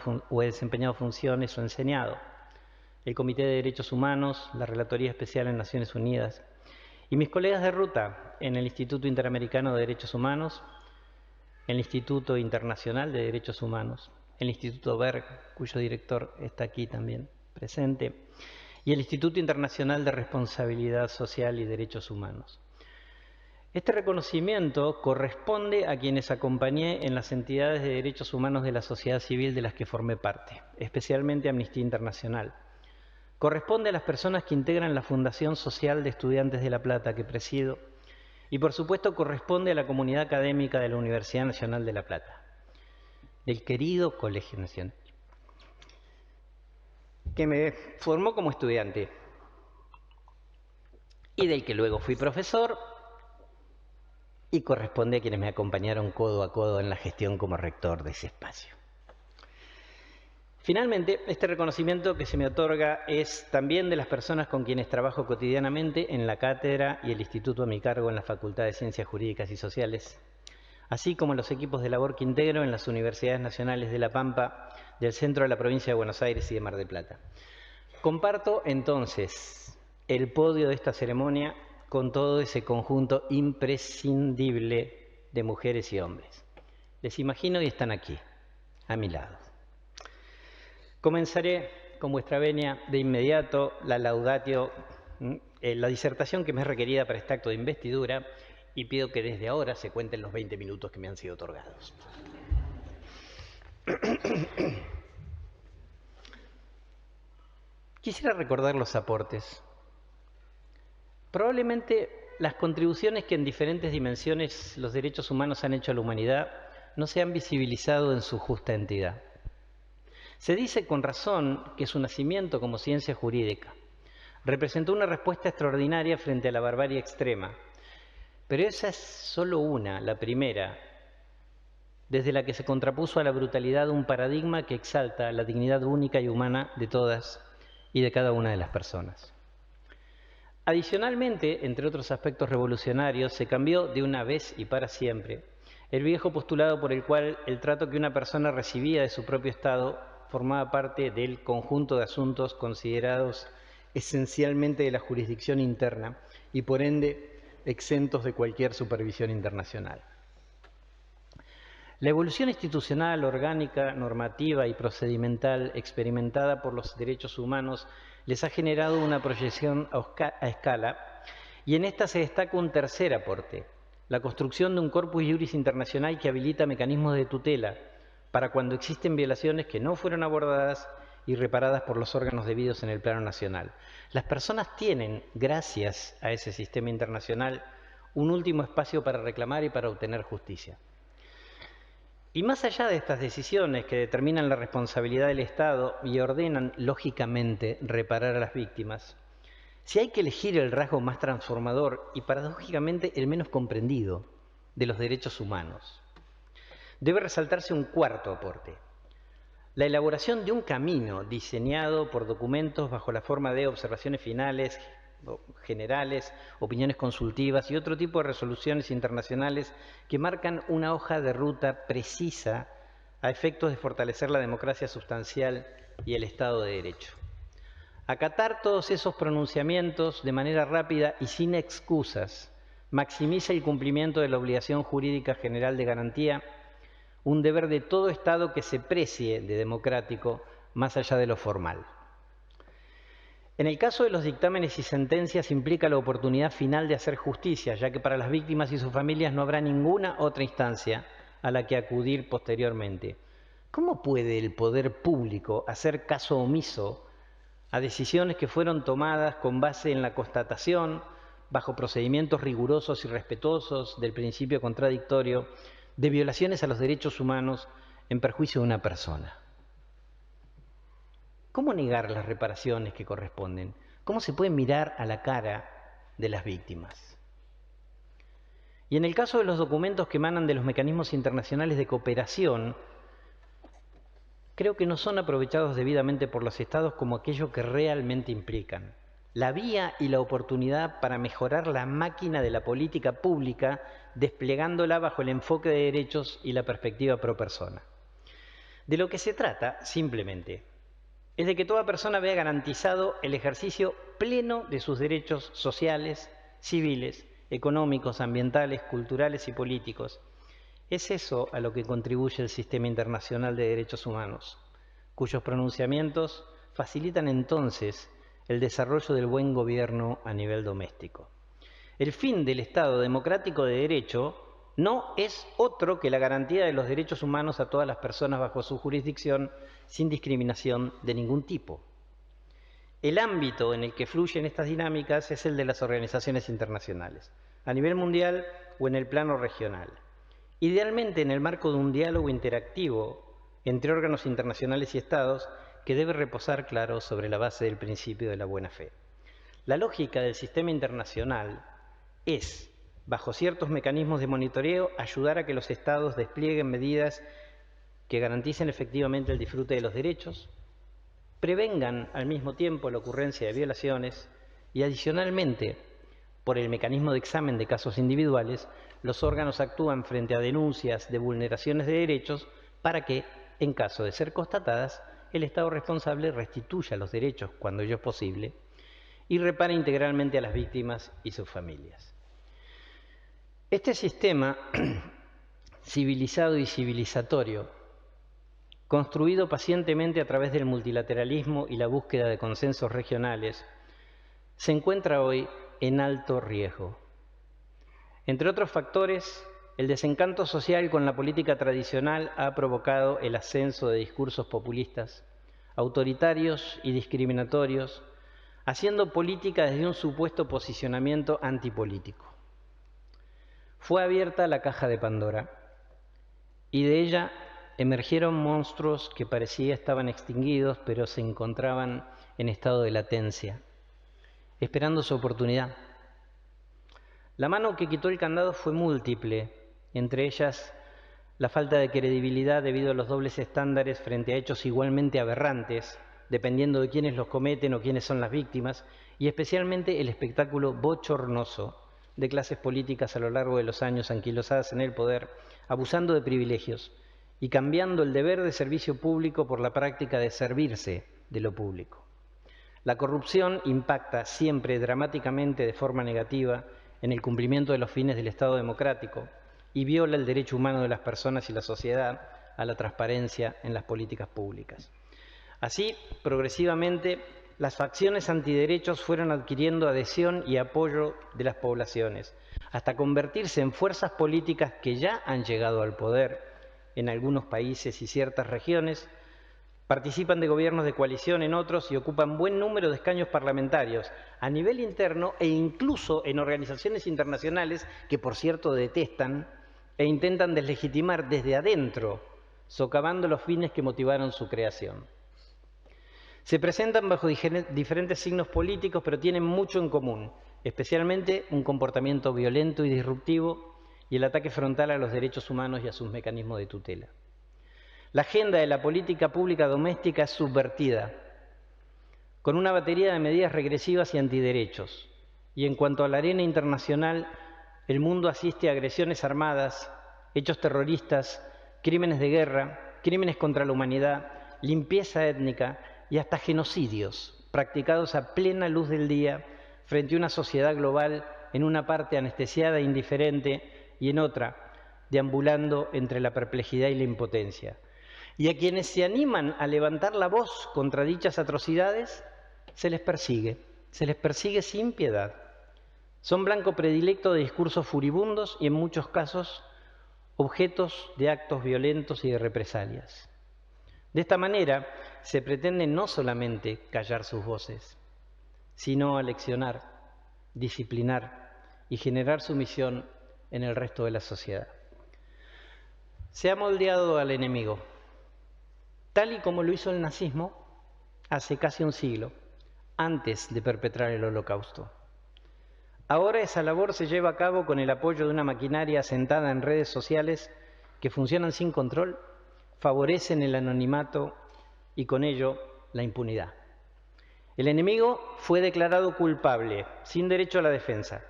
funciones o enseñado, el Comité de Derechos Humanos, la Relatoría Especial en Naciones Unidas, y mis colegas de ruta en el Instituto Interamericano de Derechos Humanos, el Instituto Internacional de Derechos Humanos, el Instituto Berg, cuyo director está aquí también presente, y el Instituto Internacional de Responsabilidad Social y Derechos Humanos. Este reconocimiento corresponde a quienes acompañé en las entidades de derechos humanos de la sociedad civil de las que formé parte, especialmente Amnistía Internacional. Corresponde a las personas que integran la Fundación Social de Estudiantes de La Plata que presido y, por supuesto, corresponde a la comunidad académica de la Universidad Nacional de La Plata, del querido Colegio Nacional, que me formó como estudiante y del que luego fui profesor, y corresponde a quienes me acompañaron codo a codo en la gestión como rector de ese espacio. Finalmente, este reconocimiento que se me otorga es también de las personas con quienes trabajo cotidianamente en la cátedra y el instituto a mi cargo en la Facultad de Ciencias Jurídicas y Sociales, así como los equipos de labor que integro en las Universidades Nacionales de La Pampa, del centro de la provincia de Buenos Aires y de Mar del Plata. Comparto entonces el podio de esta ceremonia con todo ese conjunto imprescindible de mujeres y hombres. Les imagino y están aquí, a mi lado. Comenzaré, con vuestra venia, de inmediato la laudatio, la disertación que me es requerida para este acto de investidura, y pido que desde ahora se cuenten los 20 minutos que me han sido otorgados. Quisiera recordar los aportes. Probablemente las contribuciones que en diferentes dimensiones los derechos humanos han hecho a la humanidad no se han visibilizado en su justa entidad. Se dice con razón que su nacimiento como ciencia jurídica representó una respuesta extraordinaria frente a la barbarie extrema, pero esa es solo una, la primera, desde la que se contrapuso a la brutalidad un paradigma que exalta la dignidad única y humana de todas y de cada una de las personas. Adicionalmente, entre otros aspectos revolucionarios, se cambió de una vez y para siempre el viejo postulado por el cual el trato que una persona recibía de su propio Estado formaba parte del conjunto de asuntos considerados esencialmente de la jurisdicción interna y por ende exentos de cualquier supervisión internacional. La evolución institucional, orgánica, normativa y procedimental experimentada por los derechos humanos les ha generado una proyección a escala, y en esta se destaca un tercer aporte, la construcción de un corpus iuris internacional que habilita mecanismos de tutela para cuando existen violaciones que no fueron abordadas y reparadas por los órganos debidos en el plano nacional. Las personas tienen, gracias a ese sistema internacional, un último espacio para reclamar y para obtener justicia. Y más allá de estas decisiones que determinan la responsabilidad del Estado y ordenan, lógicamente, reparar a las víctimas, si hay que elegir el rasgo más transformador y, paradójicamente, el menos comprendido de los derechos humanos, debe resaltarse un cuarto aporte: la elaboración de un camino diseñado por documentos bajo la forma de observaciones finales, generales, opiniones consultivas y otro tipo de resoluciones internacionales que marcan una hoja de ruta precisa a efectos de fortalecer la democracia sustancial y el Estado de Derecho. Acatar todos esos pronunciamientos de manera rápida y sin excusas maximiza el cumplimiento de la obligación jurídica general de garantía, un deber de todo Estado que se precie de democrático más allá de lo formal. En el caso de los dictámenes y sentencias implica la oportunidad final de hacer justicia, ya que para las víctimas y sus familias no habrá ninguna otra instancia a la que acudir posteriormente. ¿Cómo puede el poder público hacer caso omiso a decisiones que fueron tomadas con base en la constatación, bajo procedimientos rigurosos y respetuosos del principio contradictorio, de violaciones a los derechos humanos en perjuicio de una persona? ¿Cómo negar las reparaciones que corresponden? ¿Cómo se puede mirar a la cara de las víctimas? Y en el caso de los documentos que emanan de los mecanismos internacionales de cooperación, creo que no son aprovechados debidamente por los Estados como aquello que realmente implican: la vía y la oportunidad para mejorar la máquina de la política pública, desplegándola bajo el enfoque de derechos y la perspectiva pro persona. De lo que se trata, simplemente, es de que toda persona vea garantizado el ejercicio pleno de sus derechos sociales, civiles, económicos, ambientales, culturales y políticos. Es eso a lo que contribuye el Sistema Internacional de Derechos Humanos, cuyos pronunciamientos facilitan entonces el desarrollo del buen gobierno a nivel doméstico. El fin del Estado democrático de derecho no es otro que la garantía de los derechos humanos a todas las personas bajo su jurisdicción, sin discriminación de ningún tipo. El ámbito en el que fluyen estas dinámicas es el de las organizaciones internacionales, a nivel mundial o en el plano regional. Idealmente en el marco de un diálogo interactivo entre órganos internacionales y Estados que debe reposar, claro, sobre la base del principio de la buena fe. La lógica del sistema internacional es, bajo ciertos mecanismos de monitoreo, ayudar a que los Estados desplieguen medidas que garanticen efectivamente el disfrute de los derechos, prevengan al mismo tiempo la ocurrencia de violaciones y, adicionalmente, por el mecanismo de examen de casos individuales, los órganos actúan frente a denuncias de vulneraciones de derechos para que, en caso de ser constatadas, el Estado responsable restituya los derechos cuando ello es posible y repare integralmente a las víctimas y sus familias. Este sistema civilizado y civilizatorio, construido pacientemente a través del multilateralismo y la búsqueda de consensos regionales, se encuentra hoy en alto riesgo. Entre otros factores, el desencanto social con la política tradicional ha provocado el ascenso de discursos populistas, autoritarios y discriminatorios, haciendo política desde un supuesto posicionamiento antipolítico. Fue abierta la caja de Pandora y de ella emergieron monstruos que parecía estaban extinguidos, pero se encontraban en estado de latencia, esperando su oportunidad. La mano que quitó el candado fue múltiple, entre ellas la falta de credibilidad debido a los dobles estándares frente a hechos igualmente aberrantes, dependiendo de quiénes los cometen o quiénes son las víctimas, y especialmente el espectáculo bochornoso de clases políticas a lo largo de los años anquilosadas en el poder, abusando de privilegios y cambiando el deber de servicio público por la práctica de servirse de lo público. La corrupción impacta siempre dramáticamente de forma negativa en el cumplimiento de los fines del Estado democrático y viola el derecho humano de las personas y la sociedad a la transparencia en las políticas públicas. Así, progresivamente, las facciones antiderechos fueron adquiriendo adhesión y apoyo de las poblaciones, hasta convertirse en fuerzas políticas que ya han llegado al poder en algunos países y ciertas regiones, participan de gobiernos de coalición en otros y ocupan buen número de escaños parlamentarios a nivel interno e incluso en organizaciones internacionales que, por cierto, detestan e intentan deslegitimar desde adentro, socavando los fines que motivaron su creación. Se presentan bajo diferentes signos políticos, pero tienen mucho en común, especialmente un comportamiento violento y disruptivo y el ataque frontal a los derechos humanos y a sus mecanismos de tutela. La agenda de la política pública doméstica es subvertida, con una batería de medidas regresivas y antiderechos. Y en cuanto a la arena internacional, el mundo asiste a agresiones armadas, hechos terroristas, crímenes de guerra, crímenes contra la humanidad, limpieza étnica y hasta genocidios practicados a plena luz del día frente a una sociedad global, en una parte anestesiada e indiferente y en otra deambulando entre la perplejidad y la impotencia. Y a quienes se animan a levantar la voz contra dichas atrocidades, se les persigue sin piedad. Son blanco predilecto de discursos furibundos y en muchos casos objetos de actos violentos y de represalias. De esta manera se pretende no solamente callar sus voces, sino aleccionar, disciplinar y generar sumisión en el resto de la sociedad. Se ha moldeado al enemigo, tal y como lo hizo el nazismo hace casi un siglo, antes de perpetrar el Holocausto. Ahora esa labor se lleva a cabo con el apoyo de una maquinaria asentada en redes sociales que funcionan sin control, favorecen el anonimato y con ello la impunidad. El enemigo fue declarado culpable, sin derecho a la defensa,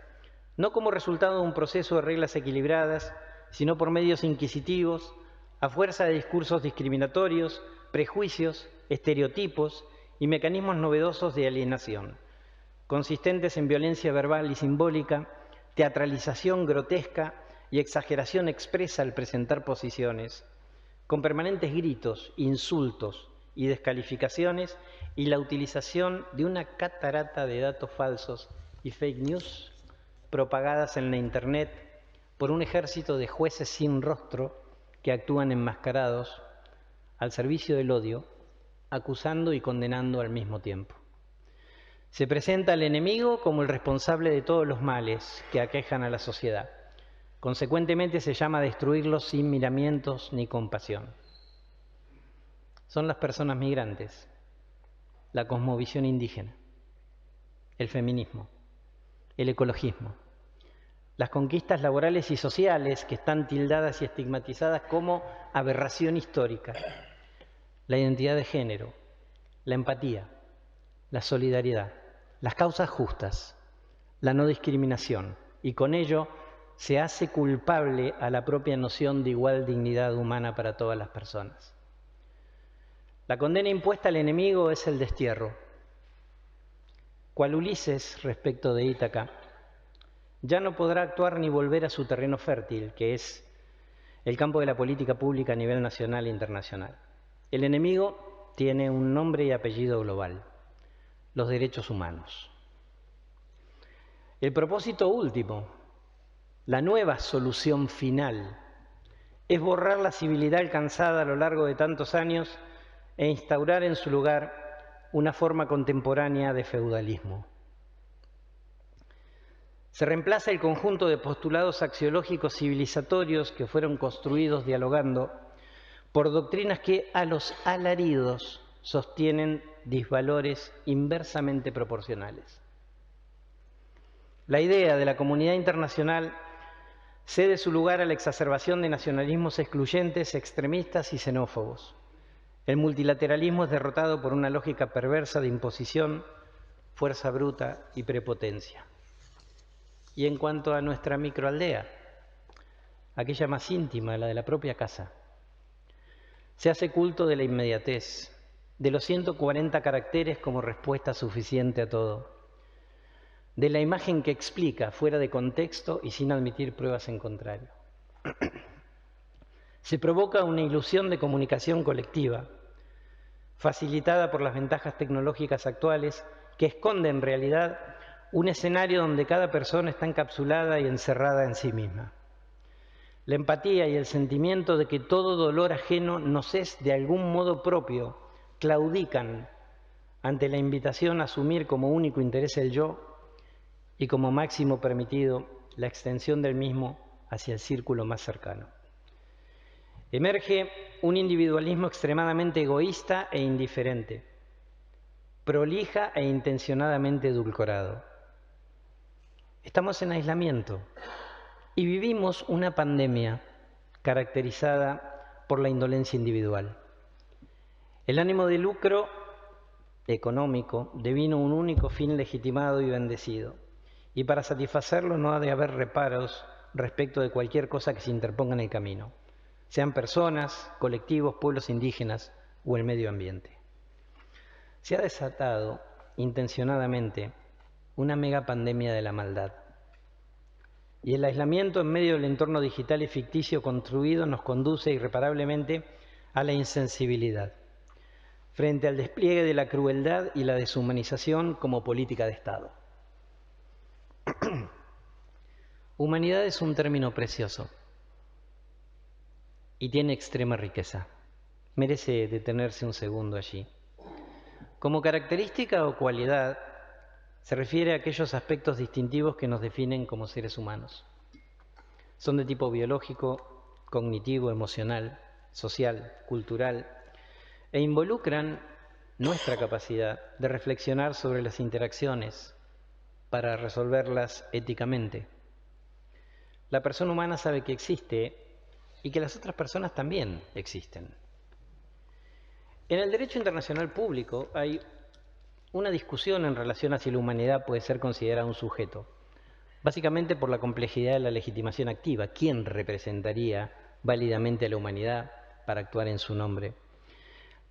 no como resultado de un proceso de reglas equilibradas, sino por medios inquisitivos, a fuerza de discursos discriminatorios, prejuicios, estereotipos y mecanismos novedosos de alienación, consistentes en violencia verbal y simbólica, teatralización grotesca y exageración expresa al presentar posiciones, con permanentes gritos, insultos y descalificaciones y la utilización de una catarata de datos falsos y fake news propagadas en la Internet por un ejército de jueces sin rostro que actúan enmascarados al servicio del odio, acusando y condenando al mismo tiempo. Se presenta al enemigo como el responsable de todos los males que aquejan a la sociedad. Consecuentemente se llama a destruirlos sin miramientos ni compasión. Son las personas migrantes, la cosmovisión indígena, el feminismo, el ecologismo, las conquistas laborales y sociales que están tildadas y estigmatizadas como aberración histórica, la identidad de género, la empatía, la solidaridad, las causas justas, la no discriminación, y con ello se hace culpable a la propia noción de igual dignidad humana para todas las personas. La condena impuesta al enemigo es el destierro. Cual Ulises respecto de Ítaca, ya no podrá actuar ni volver a su terreno fértil, que es el campo de la política pública a nivel nacional e internacional. El enemigo tiene un nombre y apellido global: los derechos humanos. El propósito último, la nueva solución final, es borrar la civilidad alcanzada a lo largo de tantos años e instaurar en su lugar una forma contemporánea de feudalismo. Se reemplaza el conjunto de postulados axiológicos civilizatorios que fueron construidos dialogando por doctrinas que a los alaridos sostienen disvalores inversamente proporcionales. La idea de la comunidad internacional cede su lugar a la exacerbación de nacionalismos excluyentes, extremistas y xenófobos. El multilateralismo es derrotado por una lógica perversa de imposición, fuerza bruta y prepotencia. Y en cuanto a nuestra microaldea, aquella más íntima, la de la propia casa, se hace culto de la inmediatez, de los 140 caracteres como respuesta suficiente a todo, de la imagen que explica fuera de contexto y sin admitir pruebas en contrario. Se provoca una ilusión de comunicación colectiva, facilitada por las ventajas tecnológicas actuales, que esconde en realidad un escenario donde cada persona está encapsulada y encerrada en sí misma. La empatía y el sentimiento de que todo dolor ajeno nos es de algún modo propio claudican ante la invitación a asumir como único interés el yo y como máximo permitido la extensión del mismo hacia el círculo más cercano. Emerge un individualismo extremadamente egoísta e indiferente, prolija e intencionadamente edulcorado. Estamos en aislamiento y vivimos una pandemia caracterizada por la indolencia individual. El ánimo de lucro económico devino un único fin legitimado y bendecido, y para satisfacerlo no ha de haber reparos respecto de cualquier cosa que se interponga en el camino, sean personas, colectivos, pueblos indígenas o el medio ambiente. Se ha desatado intencionadamente una megapandemia de la maldad. Y el aislamiento en medio del entorno digital y ficticio construido nos conduce irreparablemente a la insensibilidad frente al despliegue de la crueldad y la deshumanización como política de Estado. Humanidad es un término precioso y tiene extrema riqueza. Merece detenerse un segundo allí. Como característica o cualidad, se refiere a aquellos aspectos distintivos que nos definen como seres humanos. Son de tipo biológico, cognitivo, emocional, social, cultural, e involucran nuestra capacidad de reflexionar sobre las interacciones para resolverlas éticamente. La persona humana sabe que existe y que las otras personas también existen. En el derecho internacional público hay una discusión en relación a si la humanidad puede ser considerada un sujeto, básicamente por la complejidad de la legitimación activa. ¿Quién representaría válidamente a la humanidad para actuar en su nombre?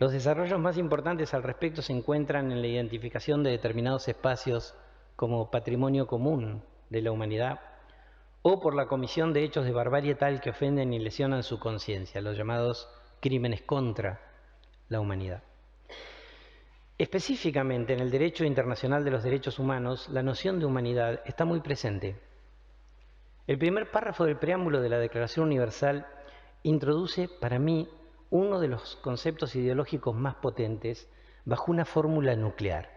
Los desarrollos más importantes al respecto se encuentran en la identificación de determinados espacios como patrimonio común de la humanidad o por la comisión de hechos de barbarie tal que ofenden y lesionan su conciencia, los llamados crímenes contra la humanidad. Específicamente en el derecho internacional de los derechos humanos, la noción de humanidad está muy presente. El primer párrafo del preámbulo de la Declaración Universal introduce para mí uno de los conceptos ideológicos más potentes bajo una fórmula nuclear.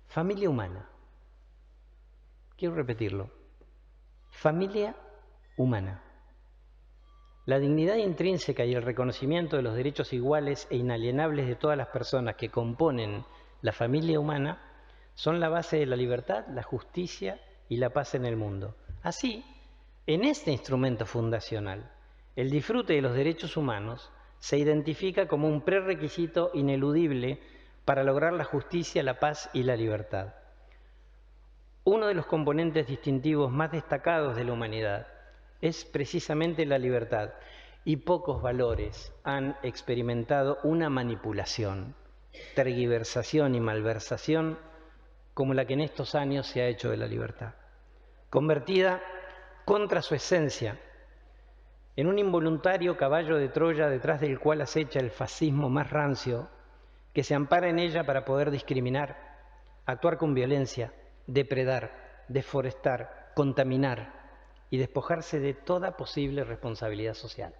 Familia humana. Quiero repetirlo. Familia humana. La dignidad intrínseca y el reconocimiento de los derechos iguales e inalienables de todas las personas que componen la familia humana son la base de la libertad, la justicia y la paz en el mundo. Así, en este instrumento fundacional, el disfrute de los derechos humanos se identifica como un prerequisito ineludible para lograr la justicia, la paz y la libertad. Uno de los componentes distintivos más destacados de la humanidad es precisamente la libertad, y pocos valores han experimentado una manipulación, tergiversación y malversación como la que en estos años se ha hecho de la libertad, convertida contra su esencia en un involuntario caballo de Troya detrás del cual acecha el fascismo más rancio, que se ampara en ella para poder discriminar, actuar con violencia, depredar, deforestar, contaminar y despojarse de toda posible responsabilidad social.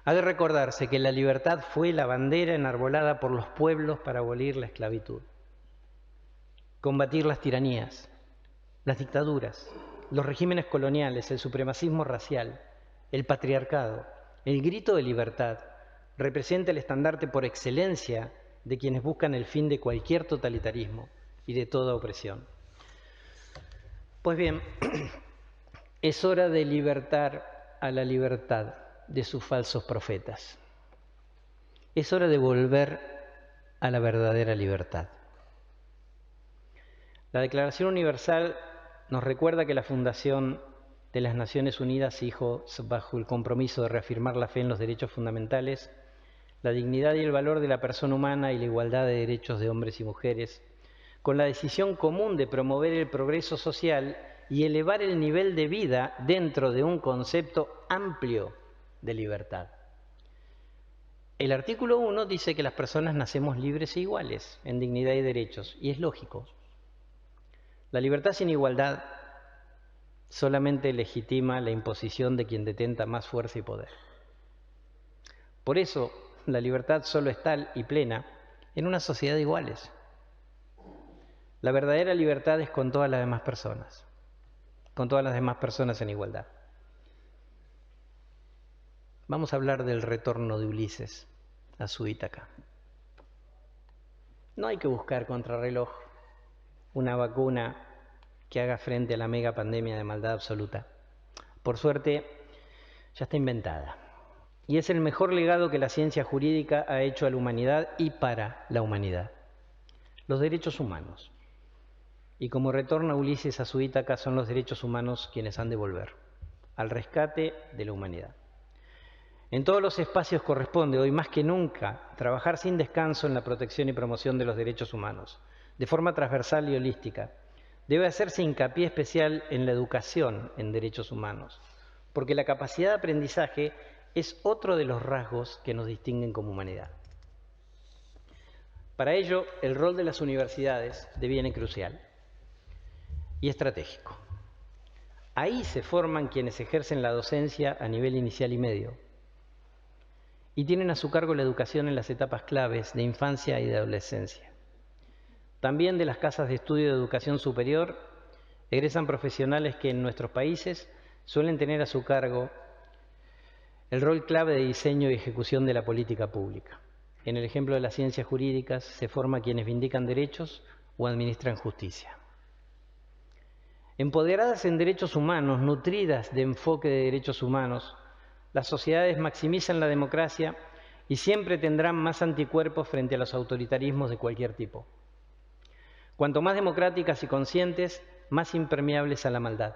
Ha de recordarse que la libertad fue la bandera enarbolada por los pueblos para abolir la esclavitud, combatir las tiranías, las dictaduras, los regímenes coloniales, el supremacismo racial, el patriarcado. El grito de libertad representa el estandarte por excelencia de quienes buscan el fin de cualquier totalitarismo y de toda opresión. Pues bien, es hora de libertar a la libertad de sus falsos profetas. Es hora de volver a la verdadera libertad. La Declaración Universal nos recuerda que la Fundación de las Naciones Unidas hizo, bajo el compromiso de reafirmar la fe en los derechos fundamentales, la dignidad y el valor de la persona humana y la igualdad de derechos de hombres y mujeres, con la decisión común de promover el progreso social y elevar el nivel de vida dentro de un concepto amplio de libertad. El artículo 1 dice que las personas nacemos libres e iguales en dignidad y derechos, y es lógico. La libertad sin igualdad solamente legitima la imposición de quien detenta más fuerza y poder. Por eso, la libertad solo es tal y plena en una sociedad de iguales. La verdadera libertad es con todas las demás personas en igualdad. Vamos a hablar del retorno de Ulises a su Ítaca. No hay que buscar contrarreloj una vacuna que haga frente a la mega pandemia de maldad absoluta. Por suerte, ya está inventada. Y es el mejor legado que la ciencia jurídica ha hecho a la humanidad y para la humanidad. Los derechos humanos. Y como retorna Ulises a su Ítaca, son los derechos humanos quienes han de volver al rescate de la humanidad. En todos los espacios corresponde, hoy más que nunca, trabajar sin descanso en la protección y promoción de los derechos humanos, de forma transversal y holística. Debe hacerse hincapié especial en la educación en derechos humanos, porque la capacidad de aprendizaje es otro de los rasgos que nos distinguen como humanidad. Para ello, el rol de las universidades deviene crucial y estratégico. Ahí se forman quienes ejercen la docencia a nivel inicial y medio y tienen a su cargo la educación en las etapas claves de infancia y de adolescencia. También de las casas de estudio de educación superior egresan profesionales que en nuestros países suelen tener a su cargo el rol clave de diseño y ejecución de la política pública. En el ejemplo de las ciencias jurídicas se forma quienes vindican derechos o administran justicia. Empoderadas en derechos humanos, nutridas de enfoque de derechos humanos, las sociedades maximizan la democracia y siempre tendrán más anticuerpos frente a los autoritarismos de cualquier tipo. Cuanto más democráticas y conscientes, más impermeables a la maldad.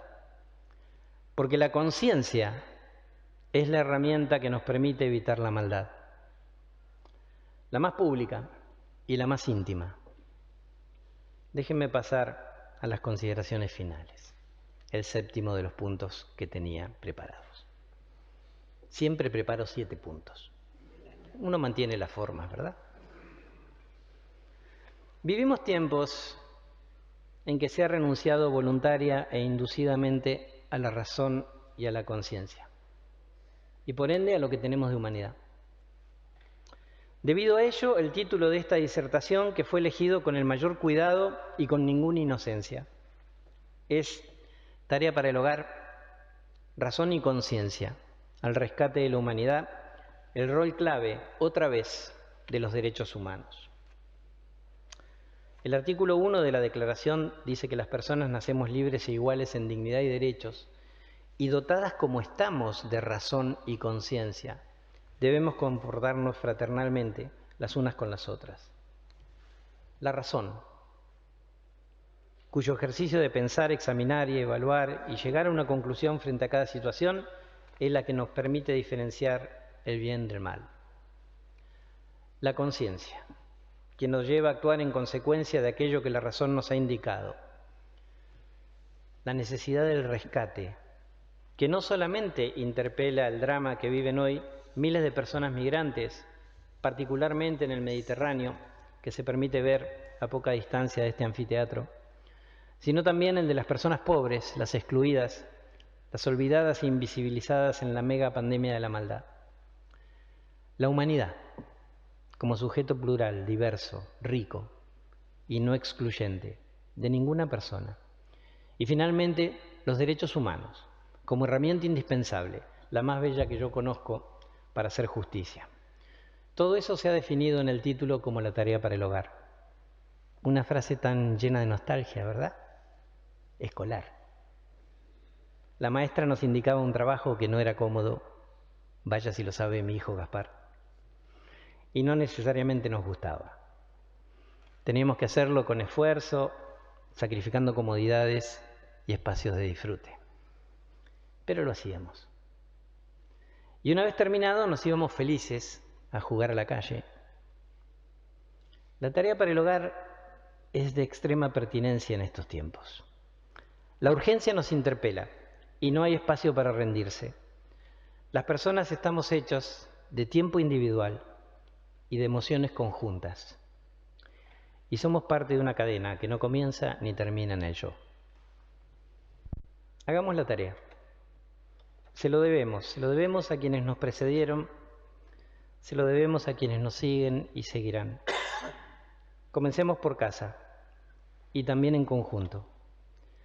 Porque la conciencia es la herramienta que nos permite evitar la maldad. La más pública y la más íntima. Déjenme pasar a las consideraciones finales, el séptimo de los puntos que tenía preparados. Siempre preparo 7 puntos. Uno mantiene las formas, ¿verdad? Vivimos tiempos en que se ha renunciado voluntaria e inducidamente a la razón y a la conciencia, y por ende a lo que tenemos de humanidad. Debido a ello, el título de esta disertación, que fue elegido con el mayor cuidado y con ninguna inocencia, es Tarea para el Hogar, Razón y Conciencia, al rescate de la humanidad, el rol clave, otra vez, de los derechos humanos. El artículo 1 de la Declaración dice que las personas nacemos libres e iguales en dignidad y derechos, y dotadas como estamos de razón y conciencia, debemos comportarnos fraternalmente las unas con las otras. La razón, cuyo ejercicio de pensar, examinar y evaluar y llegar a una conclusión frente a cada situación, es la que nos permite diferenciar el bien del mal. La conciencia, quien nos lleva a actuar en consecuencia de aquello que la razón nos ha indicado. La necesidad del rescate, que no solamente interpela el drama que viven hoy miles de personas migrantes, particularmente en el Mediterráneo, que se permite ver a poca distancia de este anfiteatro, sino también el de las personas pobres, las excluidas, las olvidadas e invisibilizadas en la mega pandemia de la maldad. La humanidad, como sujeto plural, diverso, rico y no excluyente de ninguna persona. Y finalmente, los derechos humanos, como herramienta indispensable, la más bella que yo conozco, para hacer justicia. Todo eso se ha definido en el título como la tarea para el hogar. Una frase tan llena de nostalgia, ¿verdad? Escolar. La maestra nos indicaba un trabajo que no era cómodo, vaya si lo sabe mi hijo Gaspar, y no necesariamente nos gustaba. Teníamos que hacerlo con esfuerzo, sacrificando comodidades y espacios de disfrute. Pero lo hacíamos. Y una vez terminado nos íbamos felices a jugar a la calle. La tarea para el hogar es de extrema pertinencia en estos tiempos. La urgencia nos interpela y no hay espacio para rendirse. Las personas estamos hechos de tiempo individual y de emociones conjuntas. Y somos parte de una cadena que no comienza ni termina en el yo. Hagamos la tarea. Se lo debemos a quienes nos precedieron, se lo debemos a quienes nos siguen y seguirán. Comencemos por casa y también en conjunto,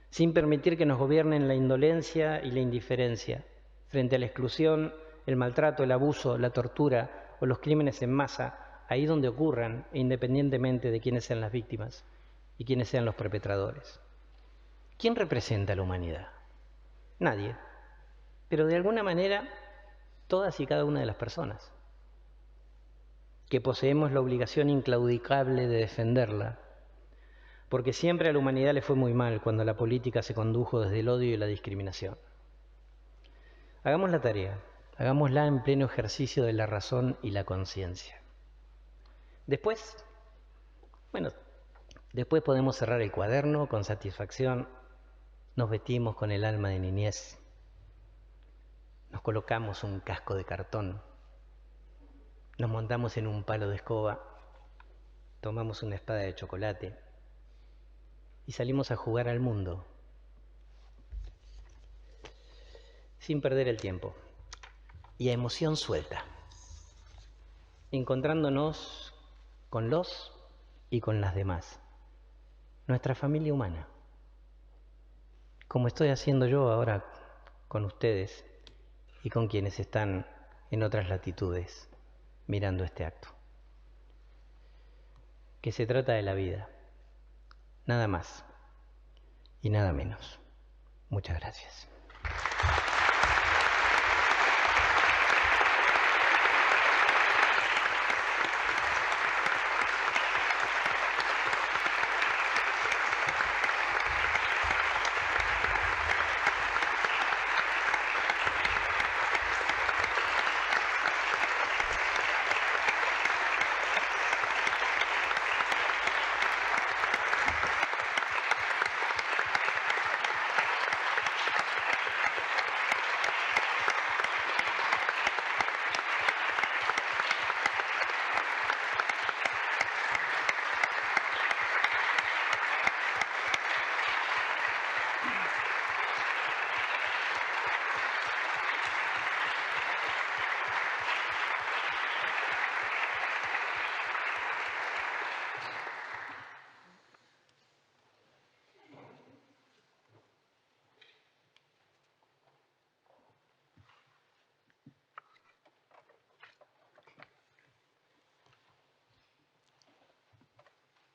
sin permitir que nos gobiernen la indolencia y la indiferencia frente a la exclusión, el maltrato, el abuso, la tortura o los crímenes en masa, ahí donde ocurran e independientemente de quiénes sean las víctimas y quiénes sean los perpetradores. ¿Quién representa a la humanidad? Nadie. Pero de alguna manera, todas y cada una de las personas, que poseemos la obligación inclaudicable de defenderla, porque siempre a la humanidad le fue muy mal cuando la política se condujo desde el odio y la discriminación. Hagamos la tarea, hagámosla en pleno ejercicio de la razón y la conciencia. Después, Después podemos cerrar el cuaderno con satisfacción, nos vestimos con el alma de niñez, nos colocamos un casco de cartón, nos montamos en un palo de escoba, tomamos una espada de chocolate y salimos a jugar al mundo, sin perder el tiempo y a emoción suelta, encontrándonos con los y con las demás, nuestra familia humana, como estoy haciendo yo ahora con ustedes y con quienes están en otras latitudes mirando este acto. Que se trata de la vida, nada más y nada menos. Muchas gracias.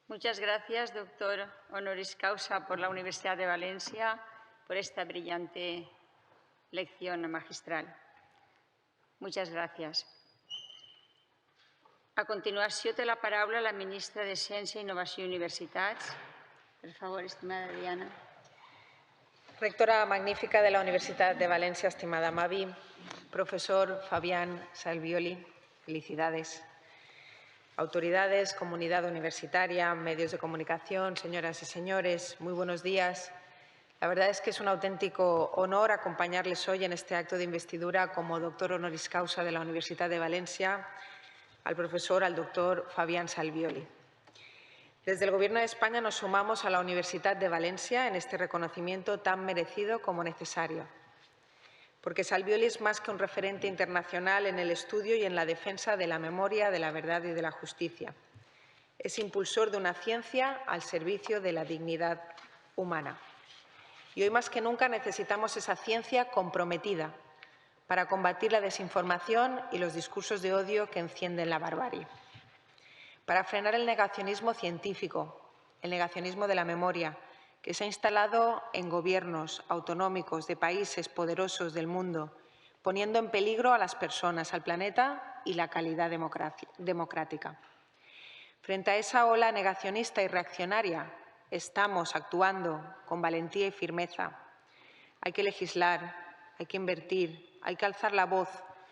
Muchas gracias, doctor honoris causa por la Universidad de Valencia, por esta brillante lección magistral. Muchas gracias. A continuació té la paraula la ministra de Ciència, Innovació i Universitats. Per favor, estimada Diana. Rectora magnífica de la Universidad de Valencia, estimada Mavi, profesor Fabián Salvioli, felicidades. Autoridades, comunidad universitaria, medios de comunicación, señoras y señores, muy buenos días. La verdad es que es un auténtico honor acompañarles hoy en este acto de investidura como doctor honoris causa de la Universidad de Valencia al doctor Fabián Salvioli. Desde el Gobierno de España nos sumamos a la Universidad de Valencia en este reconocimiento tan merecido como necesario, porque Salvioli es más que un referente internacional en el estudio y en la defensa de la memoria, de la verdad y de la justicia. Es impulsor de una ciencia al servicio de la dignidad humana. Y hoy más que nunca necesitamos esa ciencia comprometida para combatir la desinformación y los discursos de odio que encienden la barbarie, para frenar el negacionismo científico, el negacionismo de la memoria, que se ha instalado en gobiernos autonómicos de países poderosos del mundo, poniendo en peligro a las personas, al planeta y la calidad democrática. Frente a esa ola negacionista y reaccionaria, estamos actuando con valentía y firmeza. Hay que legislar, hay que invertir, hay que alzar la voz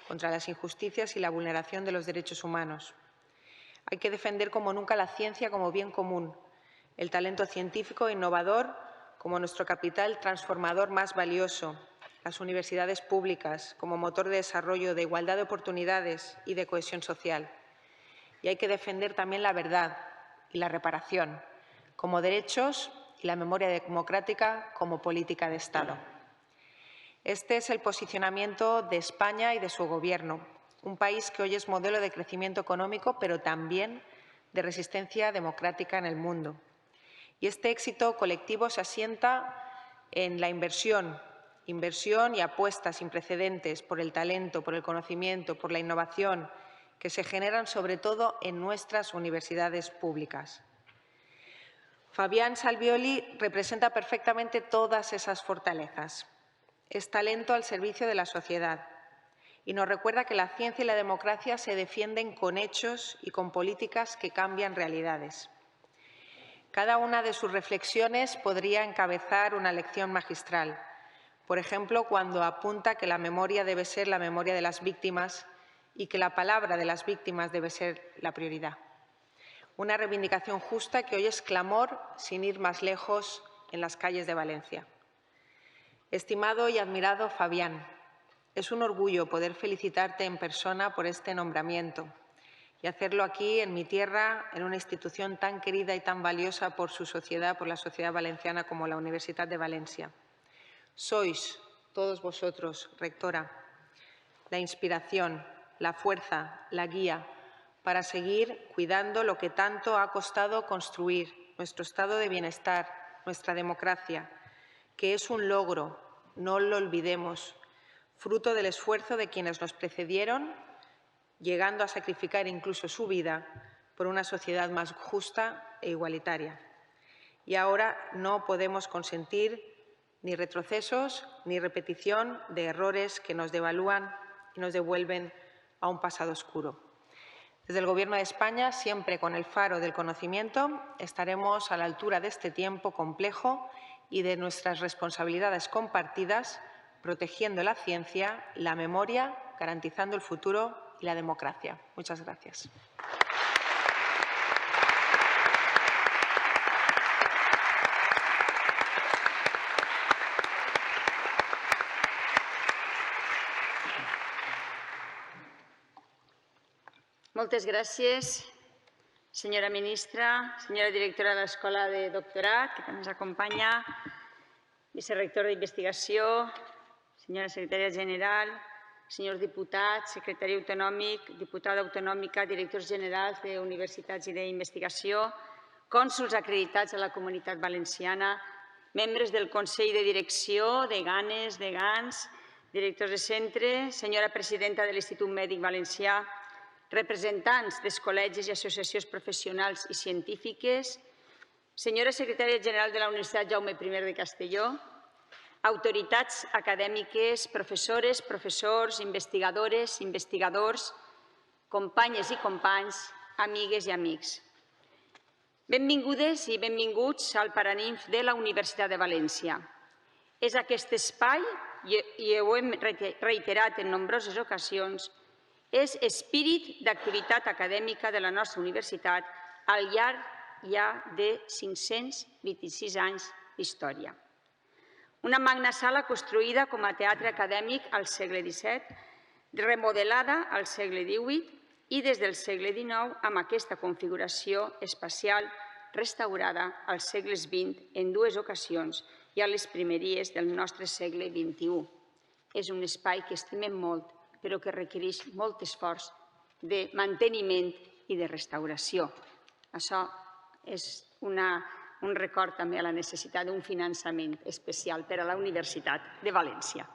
contra las injusticias y la vulneración de los derechos humanos. Hay que defender como nunca la ciencia como bien común, el talento científico e innovador como nuestro capital transformador más valioso, las universidades públicas como motor de desarrollo, de igualdad de oportunidades y de cohesión social. Y hay que defender también la verdad y la reparación como derechos y la memoria democrática como política de Estado. Este es el posicionamiento de España y de su Gobierno, un país que hoy es modelo de crecimiento económico, pero también de resistencia democrática en el mundo. Y este éxito colectivo se asienta en la inversión y apuestas sin precedentes por el talento, por el conocimiento, por la innovación, que se generan sobre todo en nuestras universidades públicas. Fabián Salvioli representa perfectamente todas esas fortalezas. Es talento al servicio de la sociedad y nos recuerda que la ciencia y la democracia se defienden con hechos y con políticas que cambian realidades. Cada una de sus reflexiones podría encabezar una lección magistral. Por ejemplo, cuando apunta que la memoria debe ser la memoria de las víctimas y que la palabra de las víctimas debe ser la prioridad. Una reivindicación justa que hoy es clamor, sin ir más lejos, en las calles de Valencia. Estimado y admirado Fabián, es un orgullo poder felicitarte en persona por este nombramiento y hacerlo aquí, en mi tierra, en una institución tan querida y tan valiosa por su sociedad, por la sociedad valenciana como la Universidad de Valencia. Sois, todos vosotros, rectora, la inspiración, la fuerza, la guía para seguir cuidando lo que tanto ha costado construir, nuestro estado de bienestar, nuestra democracia, que es un logro, no lo olvidemos, fruto del esfuerzo de quienes nos precedieron, llegando a sacrificar incluso su vida por una sociedad más justa e igualitaria. Y ahora no podemos consentir ni retrocesos ni repetición de errores que nos devalúan y nos devuelven a un pasado oscuro. Desde el Gobierno de España, siempre con el faro del conocimiento, estaremos a la altura de este tiempo complejo y de nuestras responsabilidades compartidas, protegiendo la ciencia, la memoria, garantizando el futuro y la democracia. Muchas gracias. Moltes gràcies, senyora ministra, senyora directora de l'Escola de Doctorat, que també ens acompanya, vicerector d'Investigació, senyora secretària general, senyors diputats, secretari autonòmic, diputada autonòmica, directors generals d'universitats i d'investigació, cònsols acreditats a la Comunitat Valenciana, membres del Consell de Direcció, deganes, degans, directors de centre, senyora presidenta de l'Institut Mèdic Valencià, representants dels col·legis i associacions professionals i científiques, senyora secretària general de la Universitat Jaume I de Castelló, autoritats acadèmiques, professores, professors, investigadores, investigadors, companyes i companys, amigues i amics. Benvingudes i benvinguts al Paraninf de la Universitat de València. És aquest espai, i ho hem reiterat en nombroses ocasions, és espírit d'activitat acadèmica de la nostra universitat al llarg ja de 526 anys d'història. Una magna sala construïda com a teatre acadèmic al segle XVII, remodelada al segle XVIII i des del segle XIX amb aquesta configuració espacial restaurada als segles XX en dues ocasions i a les primeries del nostre segle XXI. És un espai que estimem molt, però que requereix molt esforç de manteniment i de restauració. Això és un record també a la necessitat d'un finançament especial per a la Universitat de València.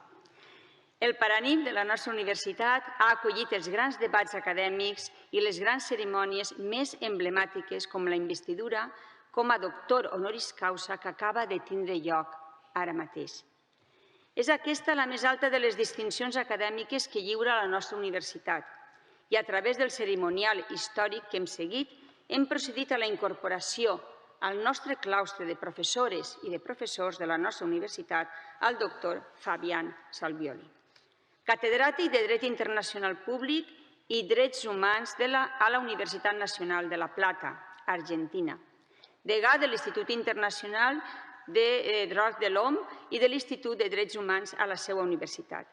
El Paraninf de la nostra universitat ha acollit els grans debats acadèmics i les grans cerimònies més emblemàtiques com la investidura com a doctor honoris causa que acaba de tindre lloc ara mateix. És aquesta la més alta de les distincions acadèmiques que lliura la nostra universitat i a través del cerimonial històric que hem seguit hem procedit a la incorporació al nostre claustre de professores i de professors de la nostra universitat al doctor Fabián Salvioli, catedràtic de Dret Internacional Públic i Drets Humans a la Universitat Nacional de La Plata, Argentina, degà de l'Institut Internacional de Droits de l'Homme i de l'Institut de Drets Humans a la seva universitat.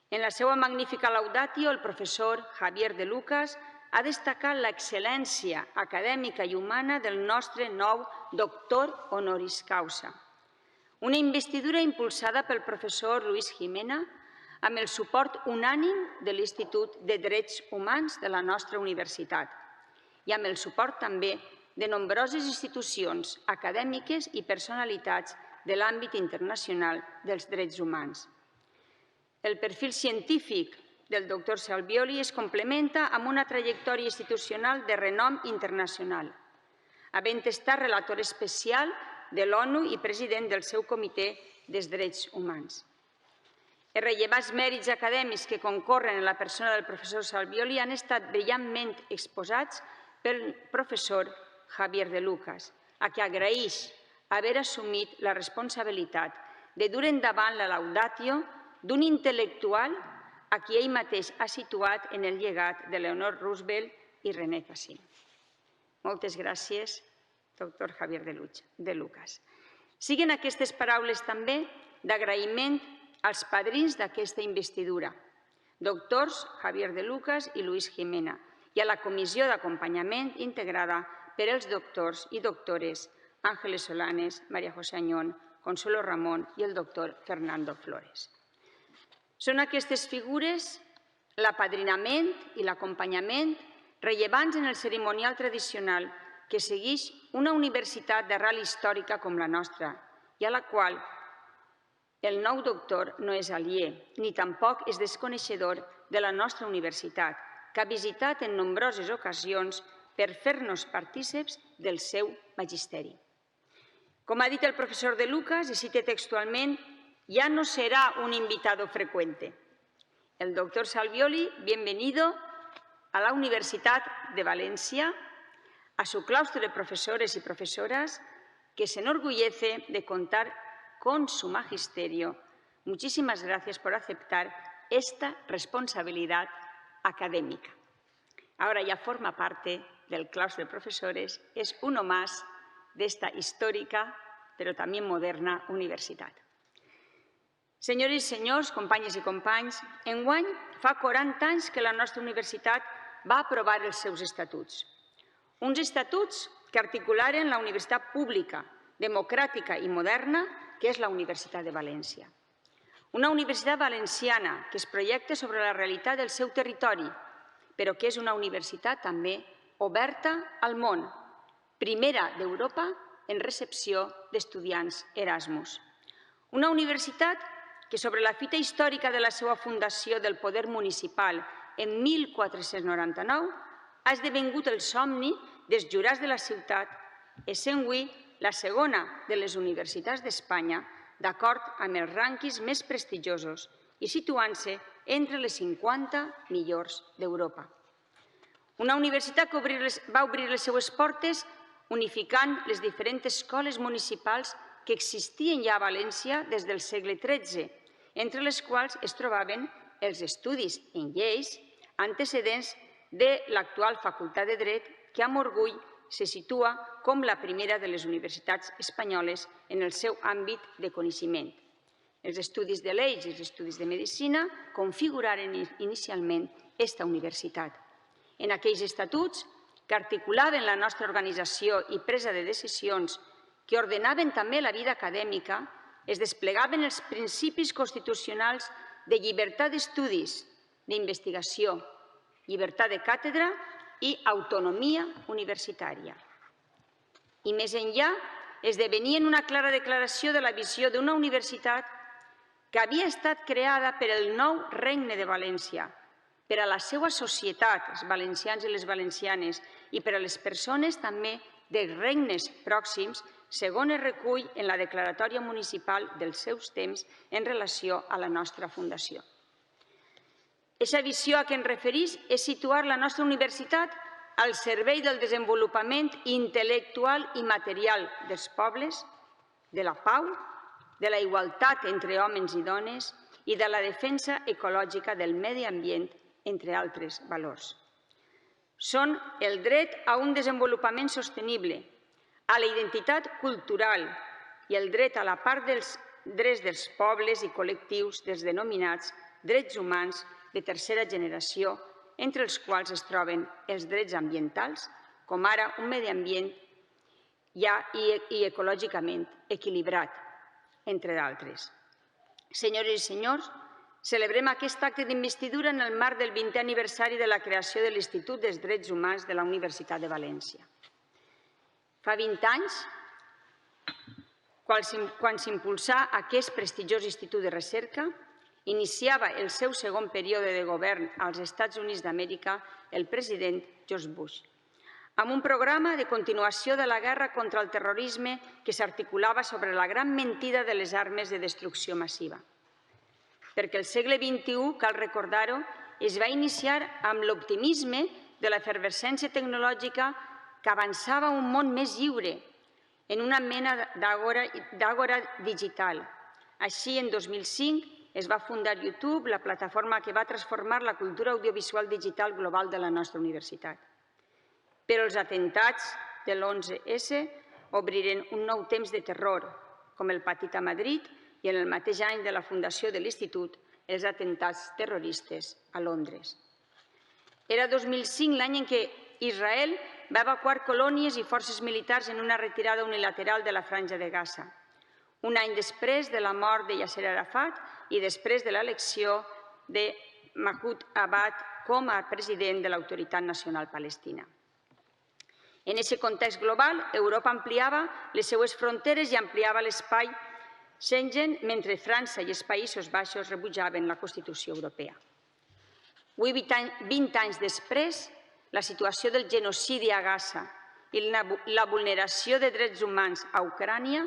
En la seva magnífica laudatio, el professor Javier de Lucas ha destacat l'excel·lència acadèmica i humana del nostre nou doctor honoris causa. Una investidura impulsada pel professor Luis Gimena amb el suport unànim de l'Institut de Drets Humans de la nostra universitat i amb el suport també de nombroses institucions acadèmiques i personalitats de l'àmbit internacional dels drets humans. El perfil científic del doctor Salvioli es complementa amb una trajectòria institucional de renom internacional, havent estat relator especial de l'ONU i president del seu Comitè dels Drets Humans. Els rellevants mèrits acadèmics que concorren en la persona del professor Salvioli han estat brillantment exposats pel professor Javier de Lucas, a qui agraeix haver assumit la responsabilitat de dur endavant la laudatio d'un intel·lectual a qui ell mateix ha situat en el llegat de Eleanor Roosevelt i René Cassin. Moltes gràcies, doctor Javier de Lucas. Siguen aquestes paraules també d'agraïment als padrins d'aquesta investidura, doctors Javier de Lucas i Luis Jimena, i a la comissió d'acompanyament integrada per els doctors i doctores Ángeles Solanes, María José Añón, Consuelo Ramón i el doctor Fernando Flores. Són aquestes figures l'apadrinament i l'acompanyament rellevants en el cerimonial tradicional que segueix una universitat d'arrel històrica com la nostra i a la qual el nou doctor no és aliè, ni tampoc és desconeixedor de la nostra universitat, que ha visitat en nombroses ocasions per fer-nos partíceps del seu magisteri. Com ha dit el professor de Lucas, i cite textualment, ya no será un invitado frecuente. El doctor Salvioli, bienvenido a la Universidad de Valencia, a su claustro de profesores y profesoras, que se enorgullece de contar con su magisterio. Muchísimas gracias por aceptar esta responsabilidad académica. Ahora ya forma parte del claustro de profesores, es uno más de esta histórica, pero también moderna universitat. Senyores i senyors, companyes i companys, enguany fa 40 anys que la nostra universitat va aprovar els seus estatuts. Uns estatuts que articularen la universitat pública, democràtica i moderna, que és la Universitat de València. Una universitat valenciana que es projecta sobre la realitat del seu territori, però que és una universitat també oberta al món, primera d'Europa en recepció d'estudiants Erasmus. Una universitat que sobre la fita històrica de la seva fundació del poder municipal en 1499 ha esdevingut el somni dels jurats de la ciutat, essent avui la segona de les universitats d'Espanya d'acord amb els rànquings més prestigiosos i situant-se entre les 50 millors d'Europa. Una universitat que va obrir les seues portes unificant les diferents escoles municipals que existien ja a València des del segle XIII, entre les quals es trobaven els estudis en lleis antecedents de l'actual Facultat de Dret, que amb orgull se situa com la primera de les universitats espanyoles en el seu àmbit de coneixement. Els estudis de lleis i els estudis de medicina configuraren inicialment aquesta universitat. En aquells estatuts que articulaven la nostra organització i presa de decisions, que ordenaven també la vida acadèmica, es desplegaven els principis constitucionals de llibertat d'estudis, d'investigació, llibertat de càtedra i autonomia universitària. I més enllà, esdevenien una clara declaració de la visió d'una universitat que havia estat creada per el nou Regne de València, per a la seva societat, els valencians i les valencianes, i per a les persones també dels regnes pròxims, segons es recull en la declaratòria municipal dels seus temps en relació a la nostra fundació. Aquesta visió a què ens referís és situar la nostra universitat al servei del desenvolupament intel·lectual i material dels pobles, de la pau, de la igualtat entre homes i dones i de la defensa ecològica del medi ambient, entre altres valors. Són el dret a un desenvolupament sostenible, a la identitat cultural i el dret a la part dels drets dels pobles i col·lectius dels denominats drets humans de tercera generació, entre els quals es troben els drets ambientals, com ara un medi ambient ja i ecològicament equilibrat, entre d'altres. Senyores i senyors, celebrem aquest acte d'investidura en el marc del 20è aniversari de la creació de l'Institut dels Drets Humans de la Universitat de València. Fa 20 anys, quan s'impulsà aquest prestigiós institut de recerca, iniciava el seu segon període de govern als Estats Units d'Amèrica el president George Bush, amb un programa de continuació de la guerra contra el terrorisme que s'articulava sobre la gran mentida de les armes de destrucció massiva. Perquè el segle XXI, cal recordar-ho, es va iniciar amb l'optimisme de l'efervescència tecnològica que avançava a un món més lliure, en una mena d'àgora digital. Així, en 2005, es va fundar YouTube, la plataforma que va transformar la cultura audiovisual digital global de la nostra universitat. però els atemptats de l'11S obriren un nou temps de terror, com el patit a Madrid i en el mateix any de la fundació de l'Institut, els atemptats terroristes a Londres. Era 2005 l'any en què Israel va evacuar colònies i forces militars en una retirada unilateral de la Franja de Gaza, un any després de la mort de Yasser Arafat i després de l'elecció de Mahmoud Abbas com a president de l'Autoritat Nacional Palestina. En aquest context global, Europa ampliava les seues fronteres i ampliava l'espai Schengen, mentre França i els Països Baixos rebutjaven la Constitució Europea. Avui, 20 anys després, la situació del genocidi a Gaza i la vulneració de drets humans a Ucrània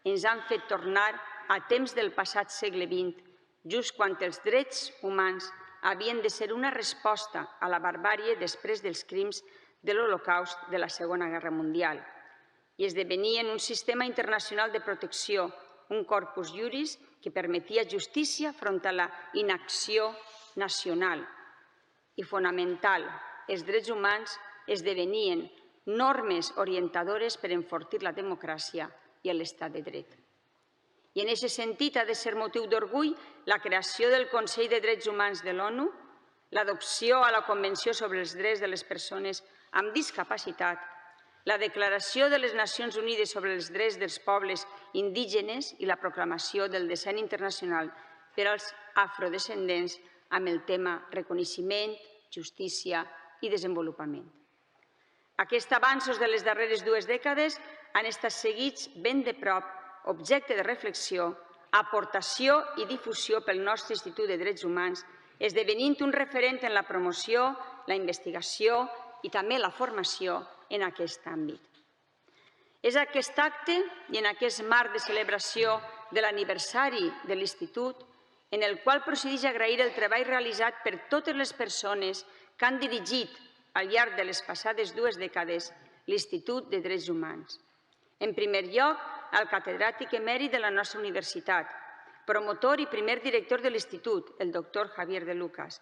ens han fet tornar a temps del passat segle XX, just quan els drets humans havien de ser una resposta a la barbàrie després dels crims de l'Holocaust de la Segona Guerra Mundial i esdevenien un sistema internacional de protecció, un corpus juris que permetia justícia front a la inacció nacional. I fonamental, els drets humans esdevenien normes orientadores per enfortir la democràcia i l'estat de dret. I en aquest sentit ha de ser motiu d'orgull la creació del Consell de Drets Humans de l'ONU, l'adopció a la Convenció sobre els Drets de les Persones amb Discapacitat, la Declaració de les Nacions Unides sobre els Drets dels Pobles Indígenes i la proclamació del Decenni Internacional per als Afrodescendents amb el tema Reconeixement, Justícia i Desenvolupament. Aquests avanços de les darreres 2 dècades han estat seguits ben de prop, objecte de reflexió, aportació i difusió pel nostre Institut de Drets Humans, esdevenint un referent en la promoció, la investigació i també la formació en aquest àmbit. És aquest acte i en aquest marc de celebració de l'aniversari de l'Institut en el qual procedeix a agrair el treball realitzat per totes les persones que han dirigit al llarg de les passades 2 dècades l'Institut de Drets Humans. En primer lloc, al catedràtic emèrit de la nostra universitat, promotor i primer director de l'Institut, el doctor Javier de Lucas,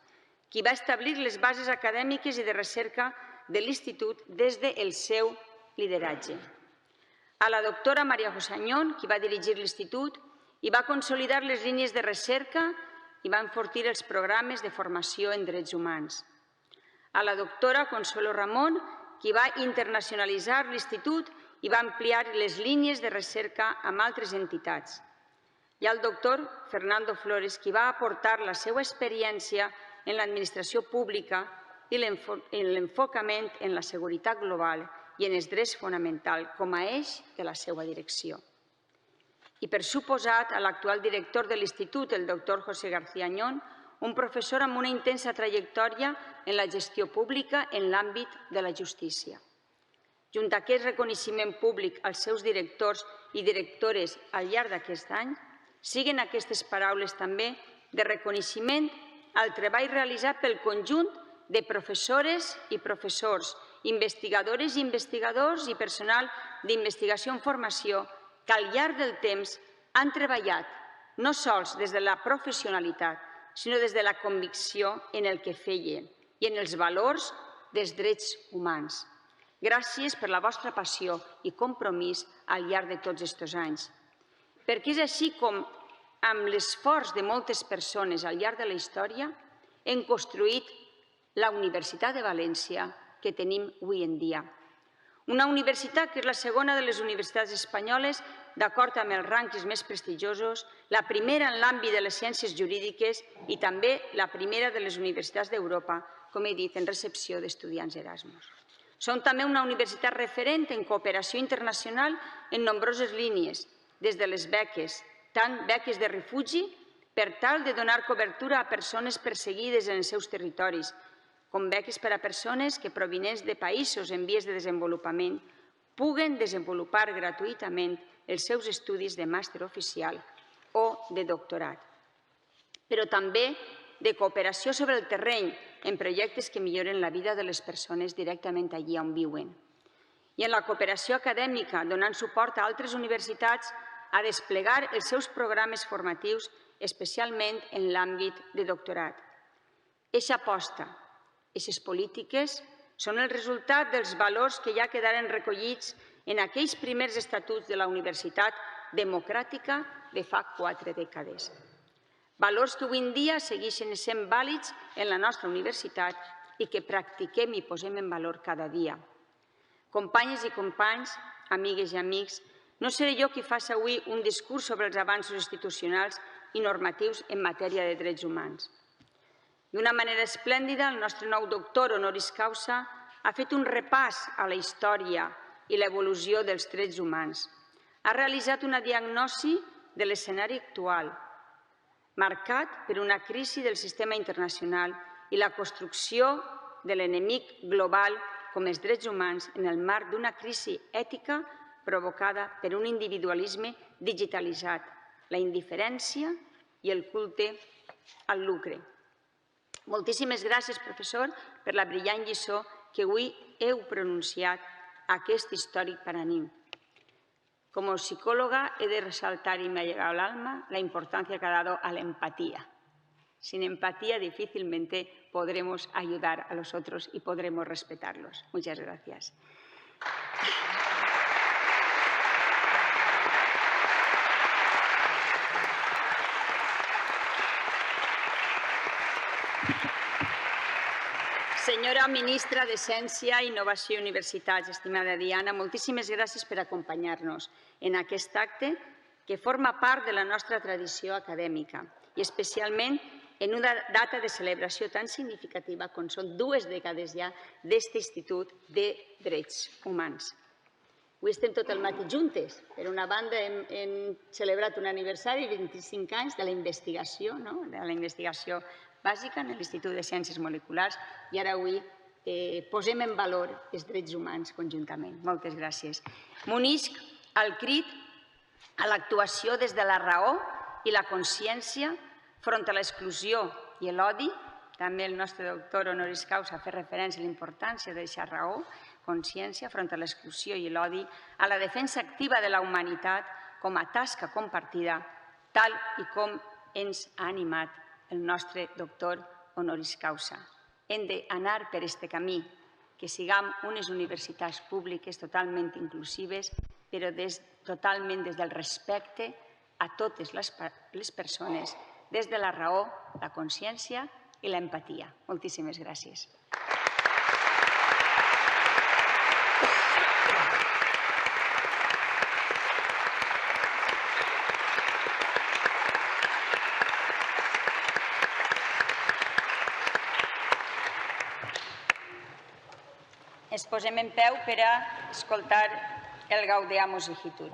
qui va establir les bases acadèmiques i de recerca de l'Institut des del seu lideratge. A la doctora María José Añón, qui va dirigir l'Institut i va consolidar les línies de recerca i va enfortir els programes de formació en drets humans. A la doctora Consuelo Ramón, qui va internacionalitzar l'Institut i va ampliar les línies de recerca amb altres entitats. I al doctor Fernando Flores, qui va aportar la seva experiència en l'administració pública i l'enfocament en la seguretat global i en els drets fonamentals com a eix de la seva direcció. I per suposat, a l'actual director de l'Institut, el doctor José García Añón, un professor amb una intensa trajectòria en la gestió pública en l'àmbit de la justícia. Junt a aquest reconeixement públic als seus directors i directores al llarg d'aquest any, siguen aquestes paraules també de reconeixement al treball realitzat pel conjunt de professores i professors, investigadores i investigadors i personal d'investigació en formació que al llarg del temps han treballat no sols des de la professionalitat, sinó des de la convicció en el que feien i en els valors dels drets humans. Gràcies per la vostra passió i compromís al llarg de tots aquests anys. Perquè és així com, amb l'esforç de moltes persones al llarg de la història, hem construït la Universitat de València que tenim avui en dia. Una universitat que és la segona de les universitats espanyoles, d'acord amb els rànquings més prestigiosos, la primera en l'àmbit de les ciències jurídiques i també la primera de les universitats d'Europa, com he dit, en recepció d'estudiants Erasmus. Som també una universitat referent en cooperació internacional en nombroses línies, des de les beques, tant beques de refugi per tal de donar cobertura a persones perseguides en els seus territoris, com beques per a persones que, provinents de països en vies de desenvolupament, puguen desenvolupar gratuïtament els seus estudis de màster oficial o de doctorat. Però també de cooperació sobre el terreny en projectes que milloren la vida de les persones directament allí on viuen. I en la cooperació acadèmica, donant suport a altres universitats a desplegar els seus programes formatius, especialment en l'àmbit de doctorat. Eixa aposta, eixes polítiques, Són el resultat dels valors que ja quedaren recollits en aquells primers estatuts de la Universitat Democràtica de fa 4 dècades. Valors que avui en dia segueixen sent vàlids en la nostra universitat i que practiquem i posem en valor cada dia. Companyes i companys, amigues i amics, no seré jo qui faci avui un discurs sobre els avanços institucionals i normatius en matèria de drets humans. D'una manera esplèndida, el nostre nou doctor honoris causa ha fet un repàs a la història i l'evolució dels drets humans. Ha realitzat una diagnosi de l'escenari actual, marcat per una crisi del sistema internacional i la construcció de l'enemic global com els drets humans en el marc d'una crisi ètica provocada per un individualisme digitalitzat, la indiferència i el culte al lucre. Moltíssimes gràcies, professor, per la brillant lliçó que avui heu pronunciat a aquest històric paranimf. Como psicóloga he de resaltar y me ha llegado al alma la importancia que ha dado a la empatía. Sin empatía difícilmente podremos ayudar a los otros y podremos respetarlos. Muchas gracias. Senyora ministra de Ciència, Innovació i Universitats, estimada Diana, moltíssimes gràcies per acompanyar-nos en aquest acte que forma part de la nostra tradició acadèmica i especialment en una data de celebració tan significativa com són 2 dècades ja d'aquest Institut de Drets Humans. Avui estem tot el matí juntes. Per una banda hem celebrat un aniversari, 25 anys de la investigació, de la investigació bàsica en l'Institut de Ciències Moleculars i ara avui posem en valor els drets humans conjuntament. Moltes gràcies. M'unisc al crit a l'actuació des de la raó i la consciència front a l'exclusió i l'odi. També el nostre doctor honoris causa ha fet referència a la importància de deixar raó, consciència front a l'exclusió i l'odi, a la defensa activa de la humanitat com a tasca compartida, tal i com ens ha animat el nostre doctor honoris causa. Hem d'anar per aquest camí, que siguem unes universitats públiques totalment inclusives, però totalment des del respecte a totes les persones, des de la raó, la consciència i l'empatia. Moltíssimes gràcies. Ens posem en peu per a escoltar el Gaudeamus Igitur.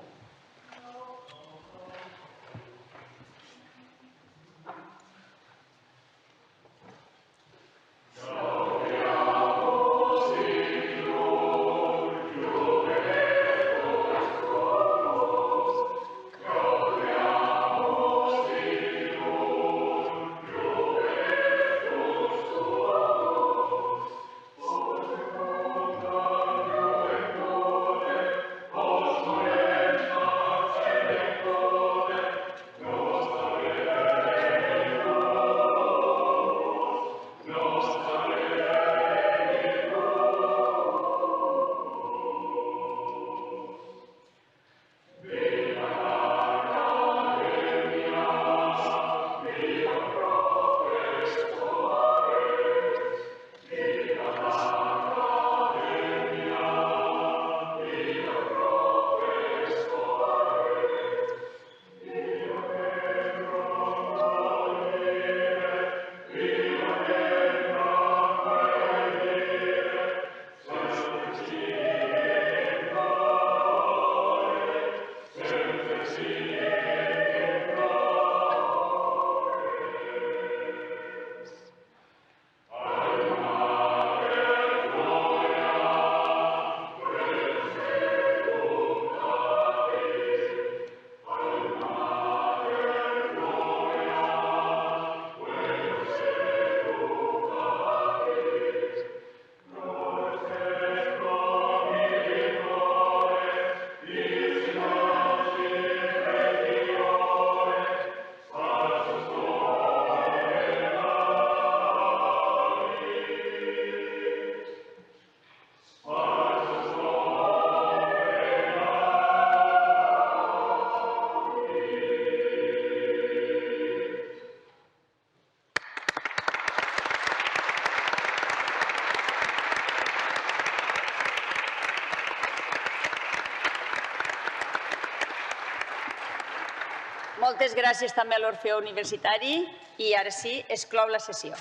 Moltes gràcies també a l'Orfeó Universitari i ara sí, es clou la sessió.